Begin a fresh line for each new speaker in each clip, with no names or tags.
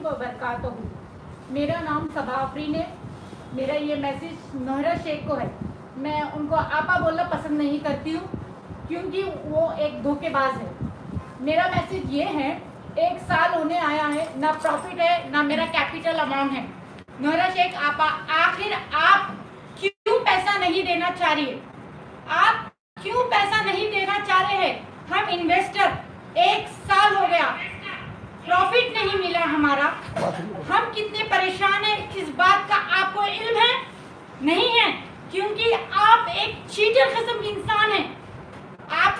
वबरकातुहू। मेरा नाम सबा आफरीन है। मेरा ये मैसेज नोहरा शेख को है। मैं उनको आपा बोलना पसंद नहीं करती हूँ क्योंकि वो एक धोखेबाज है। मेरा मैसेज ये है, 1 साल होने आया है, ना प्रॉफिट है ना मेरा कैपिटल अमाउंट है। नोहरा शेख आपा, आखिर आप क्यों पैसा नहीं देना चाह रही है? आप क्यों पैसा नहीं देना चाह रहे हैं? हम इन्वेस्टर 1 साल हो गया, प्रॉफिट नहीं मिला हमारा। हम कितने परेशान हैं इस बात का आपको इल्म है? नहीं है, क्योंकि आप एक चीटर किस्म के इंसान हैं। आप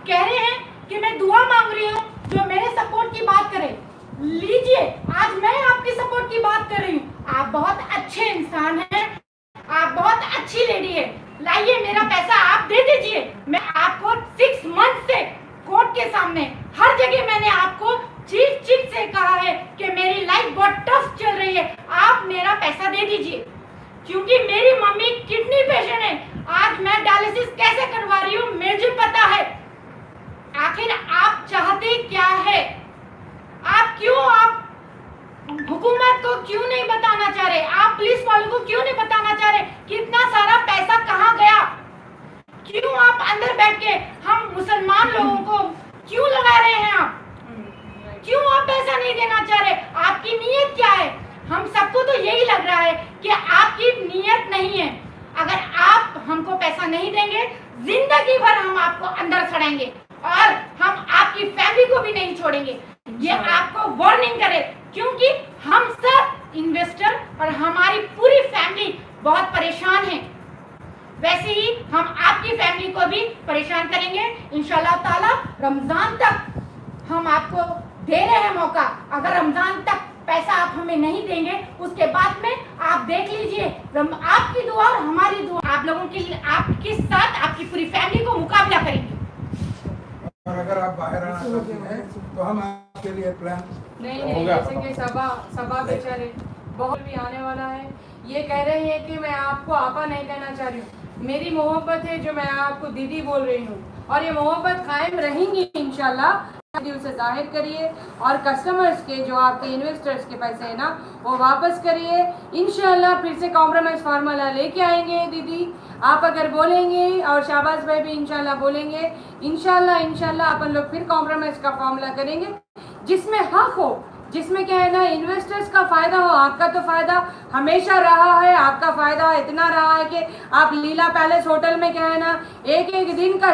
कह रहे हैं कि मैं दुआ मांग रही हूँ, जो मेरे सपोर्ट की बात करे। लीजिए, आज मैं आपकी सपोर्ट की बात कर रही हूँ। आप बहुत अच्छे इंसान हैं, आप बहुत अच्छी लेडी है। लाइए, मेरा पैसा आप दे दीजिए। मैं आपको 6 मंथ से कोर्ट के सामने हर जगह मैंने आपको चीख से कहा है कि मेरी लाइफ बहुत टफ चल रही है, आप मेरा पैसा दे दीजिए। क्योंकि मेरी मम्मी किडनी पेशेंट है, आज मैं डायलिसिस कैसे करवा रही हूँ मुझे पता है। आखिर आप चाहते क्या है? आप हुकूमत को क्यों नहीं बताना चाह रहे? आप पुलिस वालों को क्यों नहीं बताना चाह रहे कि इतना सारा पैसा कहाँ गया? क्यों आप अंदर बैठ के हम मुसलमान लोगों को क्यों लगा रहे हैं? आप क्यों आप पैसा नहीं देना चाह रहे? आपकी नीयत क्या है? हम सबको तो यही लग रहा है कि आपकी नीयत नहीं है। अगर आप हमको पैसा नहीं देंगे, जिंदगी भर हम आपको अंदर सड़ेंगे और हम आपकी फैमिली को भी नहीं छोड़ेंगे। ये आपको वार्निंग करे, क्योंकि हम सब इन्वेस्टर और हमारी पूरी फैमिली बहुत परेशान है। वैसे ही हम आपकी फैमिली को भी परेशान करेंगे इंशाल्लाह ताला। रमजान तक हम आपको दे रहे हैं मौका। अगर रमजान तक पैसा आप हमें नहीं देंगे, उसके बाद में आप देख लीजिए, आपकी दुआ और हमारी दुआ आप लोगों के लिए, आपके साथ आपकी पूरी फैमिली को मुकाबला करेंगे।
और अगर आप बाहर आना चाहती हैं तो हम आपके लिए प्लान
नहीं, जैसे कि सबा बेचारे बहुत भी आने वाला है। ये कह रहे हैं कि मैं आपको आपा नहीं कहना चाह रही हूँ, मेरी मोहब्बत है जो मैं आपको दीदी बोल रही हूँ, और ये मोहब्बत कायम रहेंगी इंशाल्लाह। दिल से जाहिर करिए और कस्टमर्स के, जो आपके इन्वेस्टर्स के पैसे हैं ना, वो वापस करिए इंशाल्लाह। फिर से कॉम्प्रोमाइज़ फार्मूला लेके आएंगे दीदी, आप अगर बोलेंगे और शाहबाज भाई भी इंशाल्लाह बोलेंगे, इंशाल्लाह अपन लोग फिर कॉम्प्रोमाइज़ का फार्मूला करेंगे जिसमें हक हो, जिसमें क्या है ना, इन्वेस्टर्स का फ़ायदा हो। आपका तो फ़ायदा हमेशा रहा है, आपका फ़ायदा इतना रहा है कि आप लीला पैलेस होटल में क्या है ना, एक दिन का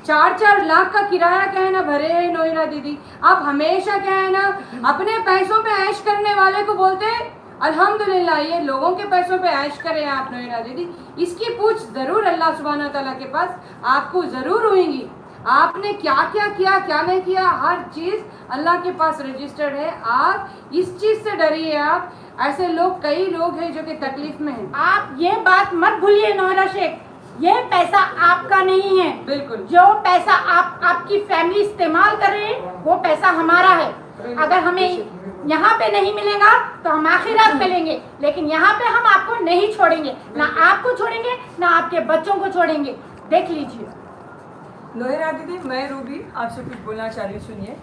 4 लाख का किराया क्या है ना भरे हैं नोहिरा दीदी। आप हमेशा क्या है ना अपने पैसों पे ऐश करने वाले को बोलते हैं अल्हम्दुलिल्लाह, ये लोगों के पैसों पे ऐश करें आप नोहिरा दीदी। इसकी पूछ ज़रूर अल्लाह सुब्हाना तआला के पास आपको ज़रूर होगी। आपने क्या क्या किया, क्या नहीं किया, हर चीज़ अल्लाह के पास रजिस्टर्ड है। आप इस चीज़ से डरिए। आप ऐसे लोग, कई लोग हैं जो कि तकलीफ में हैं।
आप ये बात मत भूलिए नोहरा शेख, ये पैसा आपका नहीं है।
बिल्कुल,
जो पैसा आपकी फैमिली इस्तेमाल कर रहे हैं, वो पैसा हमारा है। अगर हमें यहाँ पे नहीं मिलेगा तो हम आखिरात में लेंगे, लेकिन यहाँ पे हम आपको नहीं छोड़ेंगे, ना आपको छोड़ेंगे ना आपके बच्चों को छोड़ेंगे। देख लीजिए
नोहिरा दीदी, मैं रूबी आपसे कुछ बोलना चाह रही हूँ, सुनिए।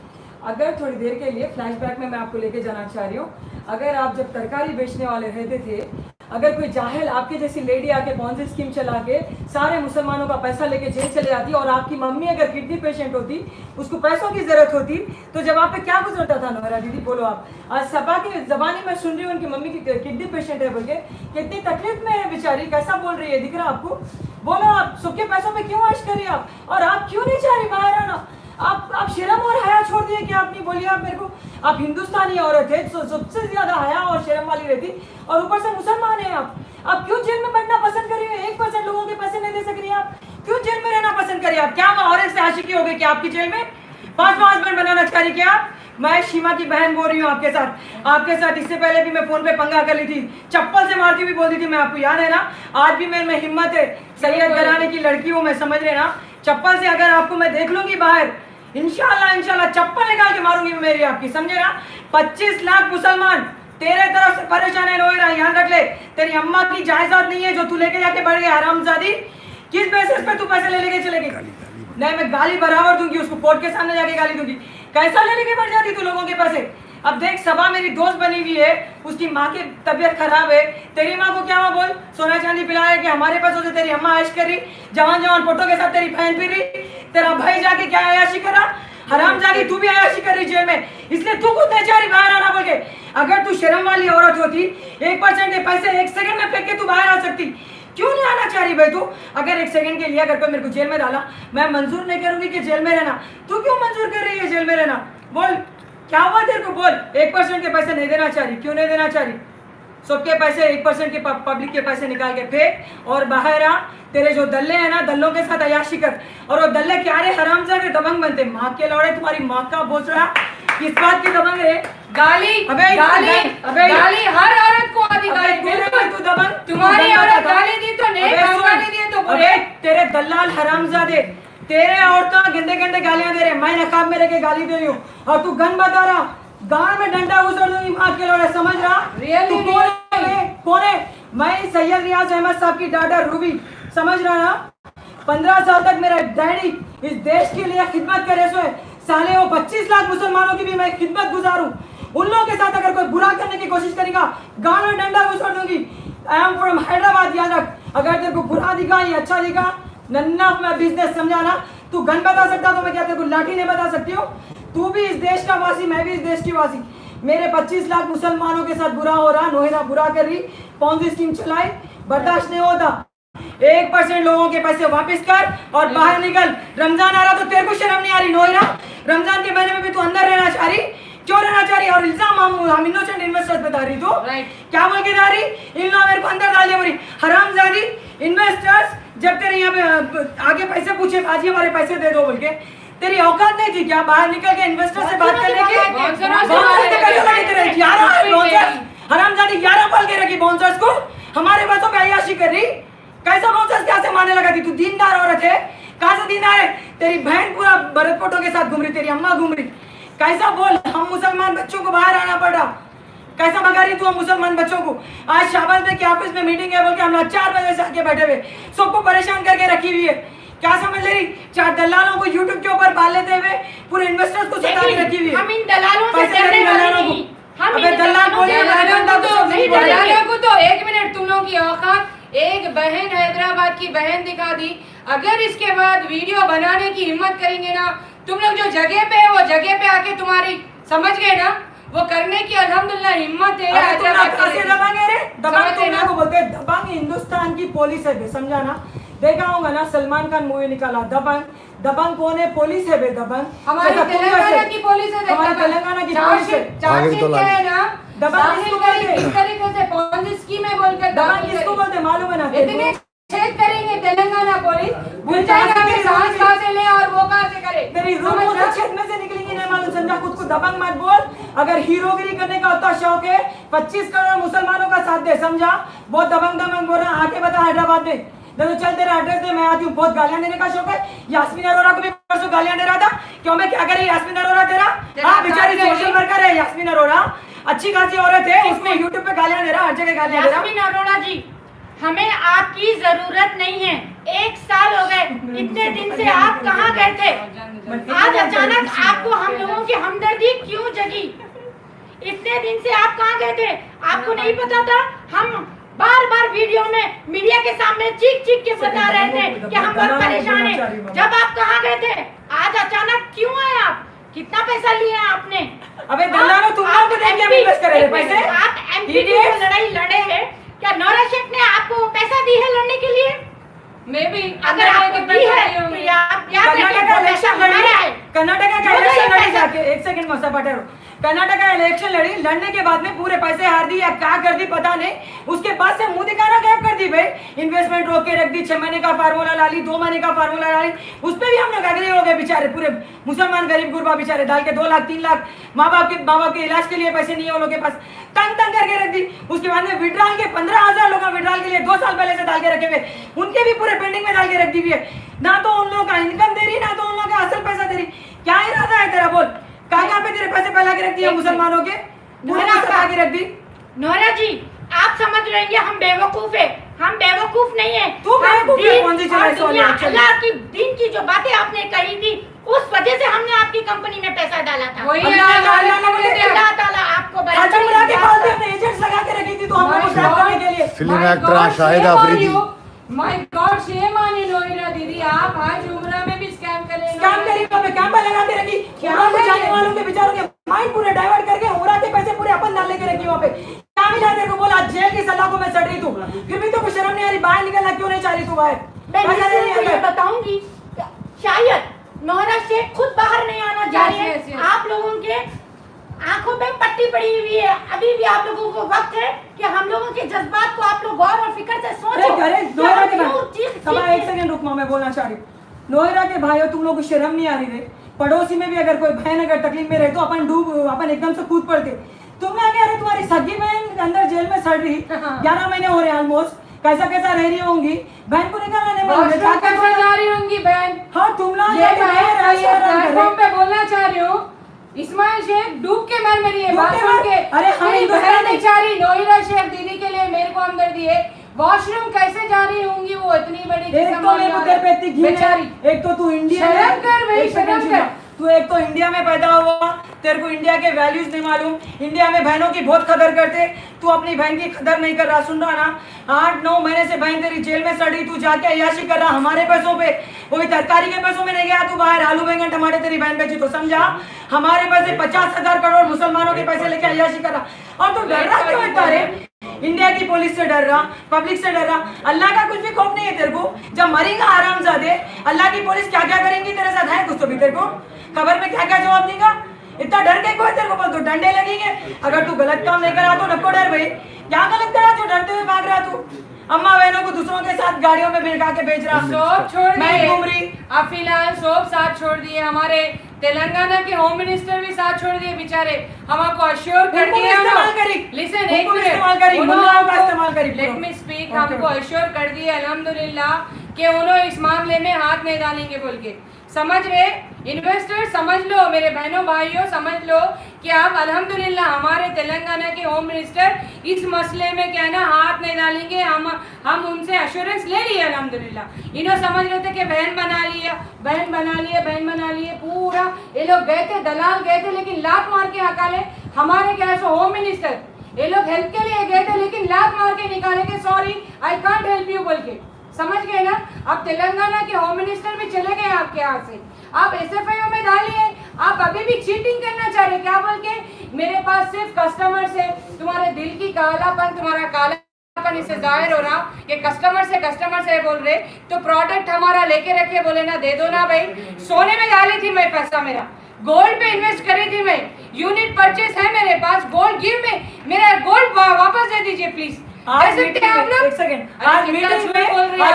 अगर थोड़ी देर के लिए फ्लैशबैक में मैं आपको लेके जाना चाह रही हूँ। अगर आप जब तरकारी बेचने वाले रहते थे, अगर कोई जाहिल आपकी जैसी लेडी आके पॉन्जी स्कीम चला के सारे मुसलमानों का पैसा लेके जेल चले जाती, और आपकी मम्मी अगर किडनी पेशेंट होती, उसको पैसों की ज़रूरत होती, तो जब आप पे क्या गुजरता था नोहिरा दीदी, बोलो आप। आज सबा की ज़बानी में सुन रही हूँ उनकी मम्मी की किडनी पेशेंट है बोल के, कितनी तकलीफ में है बेचारी, कैसा बोल रही है, दिख रहा आपको? बोलो आप सबके पैसों पे क्यों ऐश करिए आप? और आप क्यों नहीं चाह रही बाहर आना? आप शर्म और हया छोड़ दिए कि आप नहीं बोलिए आप मेरे को। आप हिंदुस्तानी औरत है, तो सबसे ज्यादा हया और शर्म वाली रहती, और ऊपर से मुसलमान है आप क्यों जेल में बैठना पसंद करिए? 1% लोगों के पैसे नहीं दे सक रही आप, क्यों जेल में रहना पसंद करिए आप? क्या औरत से आशिकी हो गई कि आपकी जेल में 5 हस्बैंड बनाना चाह रही क्या आप? मैं शीमा की बहन बोल रही हूँ आपके साथ। इससे पहले भी मैं फोन पे पंगा कर ली थी, चप्पल से मारती हुई बोलती थी मैं, आपको याद है ना? आज भी मेरे में हिम्मत है, सैयद घराने की लड़की हूँ मैं, समझ रहे ना? चप्पल से अगर आपको मैं देख लूंगी बाहर, इंशाल्लाह चप्पल निकाल के मारूंगी मेरी आपकी, समझे ना? 25 लाख मुसलमान तेरे तरफ से परेशान है नोहिरा, ध्यान रख ले। तेरी अम्मा की जायदाद नहीं है जो तू लेके जाके बढ़ गया हरामजादी। किस बेसिस पे तू पैसे लेके चलेगी? नहीं, मैं गाली बराबर दूंगी उसको, कोर्ट के सामने जाके गाली दूंगी। कैसा ले लेके बढ़ जाती तू लोगों के पैसे? अब देख सबा मेरी दोस्त बनी हुई है, उसकी माँ की तबीयत खराब है, तेरी माँ को क्या हुआ बोल, सोना चांदी पिलाया कि हमारे पैसों से तेरी अम्मा ऐश कर रही, जवान जवान फोटो के साथ तेरी बहन पी रही, तेरा भाई जाके क्या अयाशी करा, हराम जाके तू भी अयाशी कर रही जेल में, इसलिए तू खुद नहीं चाह रही बाहर आना बोल के। अगर तू शर्म वाली औरत होती 1% के पैसे 1 सेकंड में फेंक के तू बाहर आ सकती, क्यों नहीं आना चाह रही भाई तू? अगर 1 सेकंड के लिए अगर कोई मेरे को जेल में डाला, मैं मंजूर नहीं करूंगी कि जेल में रहना, तू क्यों मंजूर कर रही है जेल में रहना? बोल क्या हुआ तेरे को, बोल। 1% के पैसे नहीं देना चाह रही, क्यों नहीं देना चाह रही? सबके पैसे 1% के पब्लिक के पैसे निकाल के फेंक और बाहर आ। तेरे जो दल्ले हैं ना, दल्लों के साथ अयाशी कर। और वो दल्ले क्या रे, हरामजादे दबंग बनते, माँ के लौड़े, तुम्हारी माँ का बोझ रहा, किस बात की दबंग है?
गाली गाली हर औरत को आती गाली,
तू दबंग,
तुम्हारी औरत गाली दी तो नहीं, गाली दी तो बुरे।
तेरे दल्लाल हरामजादे, तेरे औरतें गंदे गंदे गालियां दे रहे, मैं नकाब में लेके गाली दे रही हूँ और तू गन बता रहा, गांव में डंडा घुसड़ दूंगी माँ के लौड़े, समझ रहा? तू कौन है? मैं सैयद रियाज अहमद साहब की डॉटर रूबी, समझ रहा ना? 15 साल तक मेरा डैडी इस देश के लिए खिदमत करे, सो साले वो 25 लाख मुसलमानों की भी मैं खिदमत गुजारूं। उन लोगों के साथ अगर कोई बुरा करने की कोशिश करेगा, गांव में डंडा घुसड़ दूंगी। आई एम फ्रॉम हैदराबाद, याद रख। अगर तेरे को बुरा दिखा या अच्छा दिखा, नन्ना मैं बिजनेस समझाना, तू गन बता सकता तो मैं क्या तेरे को लाठी नहीं बता सकती हूँ? तू भी इस देश का वासी, मैं भी इस देश की वासी। मेरे 25 लाख मुसलमानों के साथ बुरा हो रहा, नोहिरा बुरा कर रही, पॉन्जी स्कीम चलाई, बर्दाश्त नहीं होता। 1% लोगों के पैसे वापस कर और बाहर निकल। रमजान आ रहा तो तेरे को शर्म नहीं आ रही नोहिरा? रमजान के महीने में भी तू अंदर रहना चाह रही, क्यों रहना चाह रही? और इल्जाम हम इनोसेंट इन्वेस्टर्स बता रही तू, क्या बोल के जा रही? इन लोगों मेरे को अंदर डाल दिया, बोली हरामजादी इन्वेस्टर्स। जब तेरे यहाँ पे आगे पैसे पूछे, आज ही हमारे पैसे दे दो बोल के, तेरी औकात नहीं थी क्या बाहर निकल के इन्वेस्टर से बात करने की? हरामजादी 11 पाल के रखी बाउंसर्स को, हमारे पैसों पे अय्याशी कर रही। कैसा बाउंसर्स क्या से मारने लगा थी? तू दीनदार औरत है, कहाँ से दीनदार है? तेरी बहन पूरा भरत फोटो के साथ घूम रही, तेरी अम्मा घूम रही। कैसा बोल, हम मुसलमान बच्चों को बाहर आना पड़ा, कैसा भगा रही तू हम मुसलमान बच्चों को? आज शाबाश भाई के ऑफिस में मीटिंग है बोल के हम लोग 4 बजे से आके बैठे हुए, सबको परेशान करके रखी हुई है। क्या समझ ले रही? 4 दलालों को यूट्यूब के ऊपर पाल लेते हुए पूरे इन्वेस्टर्स को सता के रखी हुई है।
हम इन दलालों से
पैसे
डरने वाले
दलालों
नहीं।
को,
हम
अबे
इन
दलाल बोलिए,
दलालों को तो 1 मिनट, तुम लोगों की औकात, एक बहन हैदराबाद की बहन दिखा दी। अगर इसके बाद वीडियो बनाने की हिम्मत करेंगे ना, तुम लोग जो जगह पे है वो जगह पे आके तुम्हारी, समझ गए ना, वो करने की अल्हम्दुलिल्लाह हिम्मत है हैदराबाद
के। दबंग तुम लोगों को बोलते हैं, दबंग हिंदुस्तान की पुलिस है, समझा ना? देखा होगा ना, सलमान खान मूवी निकाला दबंग। दबंग कौन है? पुलिस है बे, दबंग
हमारी तेलंगाना की पुलिस है,
हमारी तेलंगाना की पुलिस है।
चार्जशीट क्या है ना,
दबंग किसको बोलते हैं?
इस तरीके से पॉन्जी स्कीम में बोलकर
दबंग किसको बोलते हैं मालूम है ना?
इतने चेक करेंगे तेलंगाना पुलिस, भूल जाएगा कि सांस कहाँ से ले और वो कहाँ से करे।
तेरी रूह से छत में से निकलेंगी नहीं मालूम, समझा? खुद को दबंग मत बोल। अगर हीरोगिरी करने का उतना शौक है, 25 करोड़ मुसलमानों का साथ दे, समझा? बहुत दबंग बोल रहा, आके बता हैदराबाद में। तो चल तेरा एड्रेस दे, मैं आती हूँ। बहुत गालियां देने का शौक है। यास्मीन अरोरा को भी परसों गालियां दे रहा था, क्यों? मैं क्या करी यास्मीन अरोरा तेरा? हाँ बेचारी सोशल वर्कर है यास्मीन अरोरा, अच्छी खासी औरत है, उसको यूट्यूब पे गालियां दे रहा, हर जगह गालियां दे रहा।
यास्मीन अरोड़ा जी, हमें आपकी जरूरत नहीं है। 1 साल हो गए, इतने दिन से आप कहाँ गए थे? आज अचानक आपको हम लोगों की हमदर्दी क्यों जगी? इतने दिन से आप कहाँ गए थे? आपको नहीं पता था? हम बार वीडियो में मीडिया के सामने चीख के बता रहे थे कि हम बहुत परेशान हैं। जब आप कहाँ गए थे? आज अचानक क्यों आए आप? कितना पैसा लिया आपने?
अबे दलालों, तुम लोग तो देख के इन्वेस्ट कर रहे थे पैसे।
आप एमपी की लड़ाई लड़े हैं क्या? नौरा शेख ने आपको पैसा दी है लड़ने के लिए?
मैं भी
अगर आपको दी है तो
कर्नाटक का इलेक्शन लड़ी, कर्नाटक का इलेक्शन लड़ी जाके, 1 सेकंड मौसा पटेरो, कर्नाटक का इलेक्शन लड़ी, लड़ने के बाद में पूरे पैसे हार दी या क्या कर दी पता नहीं, उसके बाद से मुंह दिखाना गायब कर दी भाई। इन्वेस्टमेंट रोक के रख दी, 6 महीने का फार्मूला ला ली, 2 महीने का फार्मूला ला ली, उस पर भी हम लोग अग्रे हो गए बेचारे, पूरे मुसलमान गरीब गुरबा बेचारे डाल के 2 लाख 3 लाख माँ बाप के इलाज के लिए पैसे नहीं है उन लोगों के पास, तंग करके रख दी। उसके बाद में विड्रॉल के 15,000 लोग विड्रॉल के लिए 2 साल पहले से डाल के रखे हुए, उनके भी पूरे पेंडिंग में डाल के रख दी हुई है। ना तो उन लोगों का इनकम दे रही, ना तो उन लोगों का असल पैसा दे रही। क्या इरादा है तेरा? बोल, कहाँ पे तेरे पैसे फैला के रख दिए मुसलमानों के? के रख दी।
नोरा जी, आप समझ रहे हैं हम बेवकूफ है? हम बेवकूफ नहीं है।
तू बेवकूफ है, कौन सी चला
दुनिया अल्लाह की दीन की जो बातें आपने कही थी, उस वजह से हमने आपकी कंपनी में पैसा डाला था।
वही
अल्लाह ताला
film actor Shahid Afridi.
My God, shame on you Nohira दीदी, आप आज उम्रा में भी स्कैम करेंगे।
स्कैम करी वहाँ पे कैंपा लगा के रखी, उमरा को जाने वालों के बेचारों के माइंड पूरे डाइवर्ट करके उमरा के पैसे पूरे अपन डाल लेके रखी वहाँ पे। क्या मिला तेरे को? बोला जेल की सलाखों में सड़ रही तू, फिर भी तो कुछ शर्म नहीं आ रही, बाहर निकलना क्यों नहीं चाह रही तू बाहर?
मैं ये बताऊंगी, शायद नोहरा शेख खुद बाहर नहीं आना चाह रही है। आप लोगों के आंखों पे पट्टी पड़ी हुई है, अभी भी आप लोगों को वक्त है कि हम लोगों के जज्बात को आप लोग गौर और फिक्र से सोचो।
एक सेकंड रुक, मैं बोलना चाह रही हूँ। नोहरा के भाइयों, तुम लोग को शर्म नहीं आ रही रे? पड़ोसी में भी अगर कोई बहन अगर तकलीफ में रहे तो अपन एकदम से कूद पड़ते। तुम ना कह रहे तुम्हारी सगी बहन अंदर जेल में सड़ रही, 11 महीने हो रहे हैं ऑलमोस्ट, कैसा कैसा रह रही होंगी, बहन को निकालने में
कैसा जा रही होंगी बहन?
हाँ तुम लोग
प्लेटफॉर्म पे बोलना चाह रही हूँ, इस्माइल शेख डूब के मर रही है बात सुन के।
अरे
मेरी बहन बेचारी नोहिरा शेख दीदी के लिए मेरे को हमदर्दी है। वॉशरूम कैसे जा रही होंगी वो इतनी बड़ी
एक तो मेरे को तेरे पे इतनी घिन है, एक तो तू इंडिया
शर्म कर भाई, शर्म कर।
तू एक तो इंडिया में पैदा हुआ, तेरे को इंडिया के वैल्यूज नहीं मालूम। इंडिया में बहनों की बहुत कदर करते, तू अपनी बहन की कदर नहीं कर रहा। सुन रहा ना, 8-9 महीने से बहन तेरी जेल में सड़ी, तू जाके अय्याशी कर रहा हमारे पैसों पे। वो भी तरकारी के पैसों में नहीं गया तू बाहर, आलू बैंगन टमाटर तेरी बहन बेची तो समझा। हमारे पैसे 50,000 करोड़ मुसलमानों के पैसे लेके अय्याशी कर रहा। और तू डर रहा क्यों है? रे इंडिया की पुलिस से डर रहा, पब्लिक से डर रहा, अल्लाह का कुछ भी खौफ नहीं है तेरे को? जब मरेगा आरामजादे, अल्लाह की पुलिस क्या क्या करेंगी तेरे साथ है कुछ तो भी तेरे को? खबर में क्या क्या जवाब देगा? इतना डर के कोई तेरे को बोल तो डंडे लगेंगे। अगर तू गलत काम नहीं करा तो नको डर भाई, क्या गलत करा जो डरते हुए भाग रहा तू? अम्मा बहनों को दूसरों के साथ गाड़ियों में भिड़का के भेज रहा,
सोप छोड़ दिए,
मैं घूम रही।
अब फिलहाल सोप साथ छोड़ दिए, हमारे तेलंगाना के होम मिनिस्टर भी साथ छोड़ दिए बेचारे। हमको अश्योर कर दिया, लिसन एक मिनट, लेट मी स्पीक। हमको अश्योर कर दिया अल्हम्दुलिल्लाह कि उन्होंने इस मामले में हाथ नहीं डालेंगे बोल के। समझ रहे इन्वेस्टर? समझ लो मेरे बहनों भाइयों, समझ लो कि आप अल्हम्दुलिल्लाह हमारे तेलंगाना के होम मिनिस्टर इस मसले में क्या ना हाथ नहीं डालेंगे। हम उनसे एश्योरेंस ले लिए अल्हम्दुलिल्लाह। इन्हों समझ रहे थे कि बहन बना लिया, बहन बना लिए, बहन बना लिए, पूरा ये लोग गए थे, दलाल गए थे, लेकिन लात मार के हकाले हमारे क्या सो होम मिनिस्टर। ये लोग हेल्प के लिए गए थे लेकिन लात मार के निकाले के sorry I can't help you बोल के। समझ गए ना? अब तेलंगाना के होम मिनिस्टर भी चले गए आपके यहाँ से, आप SFIO में डालिए। आप अभी भी चीटिंग करना चाह रहे क्या बोल के? मेरे पास सिर्फ कस्टमर से तुम्हारे दिल की कालापन, तुम्हारा कालापन इससे जाहिर हो रहा कि कस्टमर से बोल रहे तो प्रोडक्ट हमारा लेके रखे, बोले ना दे दो ना भाई। सोने में डाली थी मैं पैसा, मेरा गोल्ड पे इन्वेस्ट करी थी मैं, यूनिट परचेस है मेरे पास, गोल्ड गिव में, मेरा गोल्ड वापस दे दीजिए प्लीज।
आज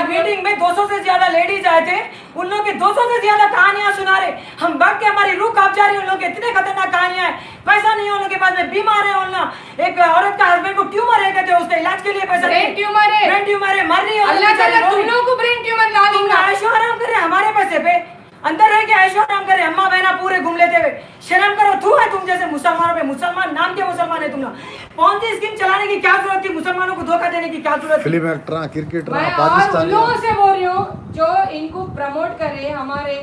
मीटिंग में 200 से ज्यादा लेडीज आए थे, उन लोग के 200 से ज्यादा कहानियां सुना रहे। हम बग के हमारी रूह कांप जा रही है, उन लोग के इतने खतरनाक कहानियां है। पैसा नहीं है उन लोग के पास में, बीमार है उन लोग। एक औरत का हस्बैंड को ट्यूमर है, कहते उसके इलाज के लिए पैसा
ब्रेन ट्यूमर है,
मर रही है।
अल्लाह ताला तुम लोगों को ब्रेन ट्यूमर ला दूंगा।
ऐशो आराम कर रहे हमारे पैसे पे, अंदर रह के ऐशो आराम कर रहे, अम्मा बहना पूरे घूम लेते हुए। शर्म करो, थू है तुम जैसे मुसलमानों पे। मुसलमान नाम के मुसलमान है तुम लोग। कौन सी स्कीम चलाने की क्या जरूरत थी? मुसलमानों को धोखा देने की क्या जरूरत थी?
फिल्म एक्टर, क्रिकेटर,
मैं और उन
पाकिस्तानी
लोगों से बोल रही हूँ जो इनको प्रमोट कर रहे हैं, हमारे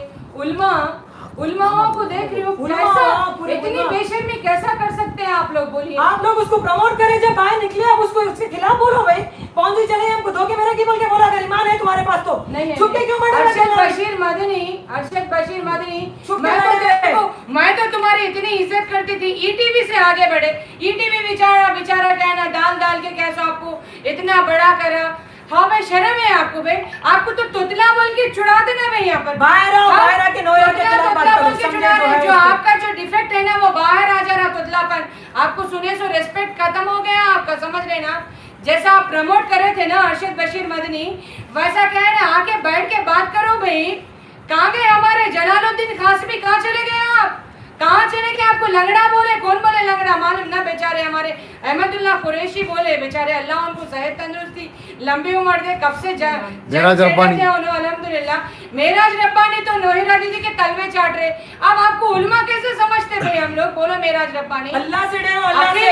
उलमाओं को देख रही हूँ कैसा इतनी बेशर्मी कैसा कर सकते हैं आप लोग? बोलिए।
आप लोग उसको प्रमोट करें, जब बाहर निकले आप उसको उसके खिलाफ बोलो भाई। कौन सी चले हमको धोखे मेरा की बोल के बोला, अगर ईमान है तुम्हारे पास तो
नहीं
चुप के क्यों बैठे?
अरशद बशीर मदनी, मैं तो तुम्हारी इतनी इज्जत करती थी, ईटीवी से आगे बढ़े। ईटीवी बेचारा क्या ना डाल के कैसा आपको इतना बड़ा करा। हाँ भाई शर्म है आपको भाई, आपको तो तुतला बोल के छुड़ा देना भाई यहाँ पर।
बाहर के नोया के खिलाफ बात करो।
जो आपका जो डिफेक्ट है ना वो बाहर आ जा रहा, तुतलापन। आपको सुने सो रेस्पेक्ट खत्म हो गया आपका, समझ रहे ना? जैसा आप प्रमोट कर रहे थे ना अरशद बशीर मदनी, वैसा क्या है ना आके बैठ के बात करो भाई। कहाँ गए हमारे जलालुद्दीन खासमी? कहाँ चले गए आप? कहाँ चले गए? आपको लंगड़ा बोले, कौन बोले लंगड़ा? मालूम ना बेचारे हमारे अहमदुल्लाह कुरैशी बोले बेचारे, अल्लाह उनको सेहत तंदुरुस्ती लंबी उम्र दे। कब से अल्हम्दुलिल्लाह मेराज रब्बानी तो नोहिरा दीदी के तलवे चाट रहे। अब आपको उल्मा कैसे समझते भाई हम लोग? बोलो मेराज रब्बानी।
अल्लाह से डरो, अल्लाह से।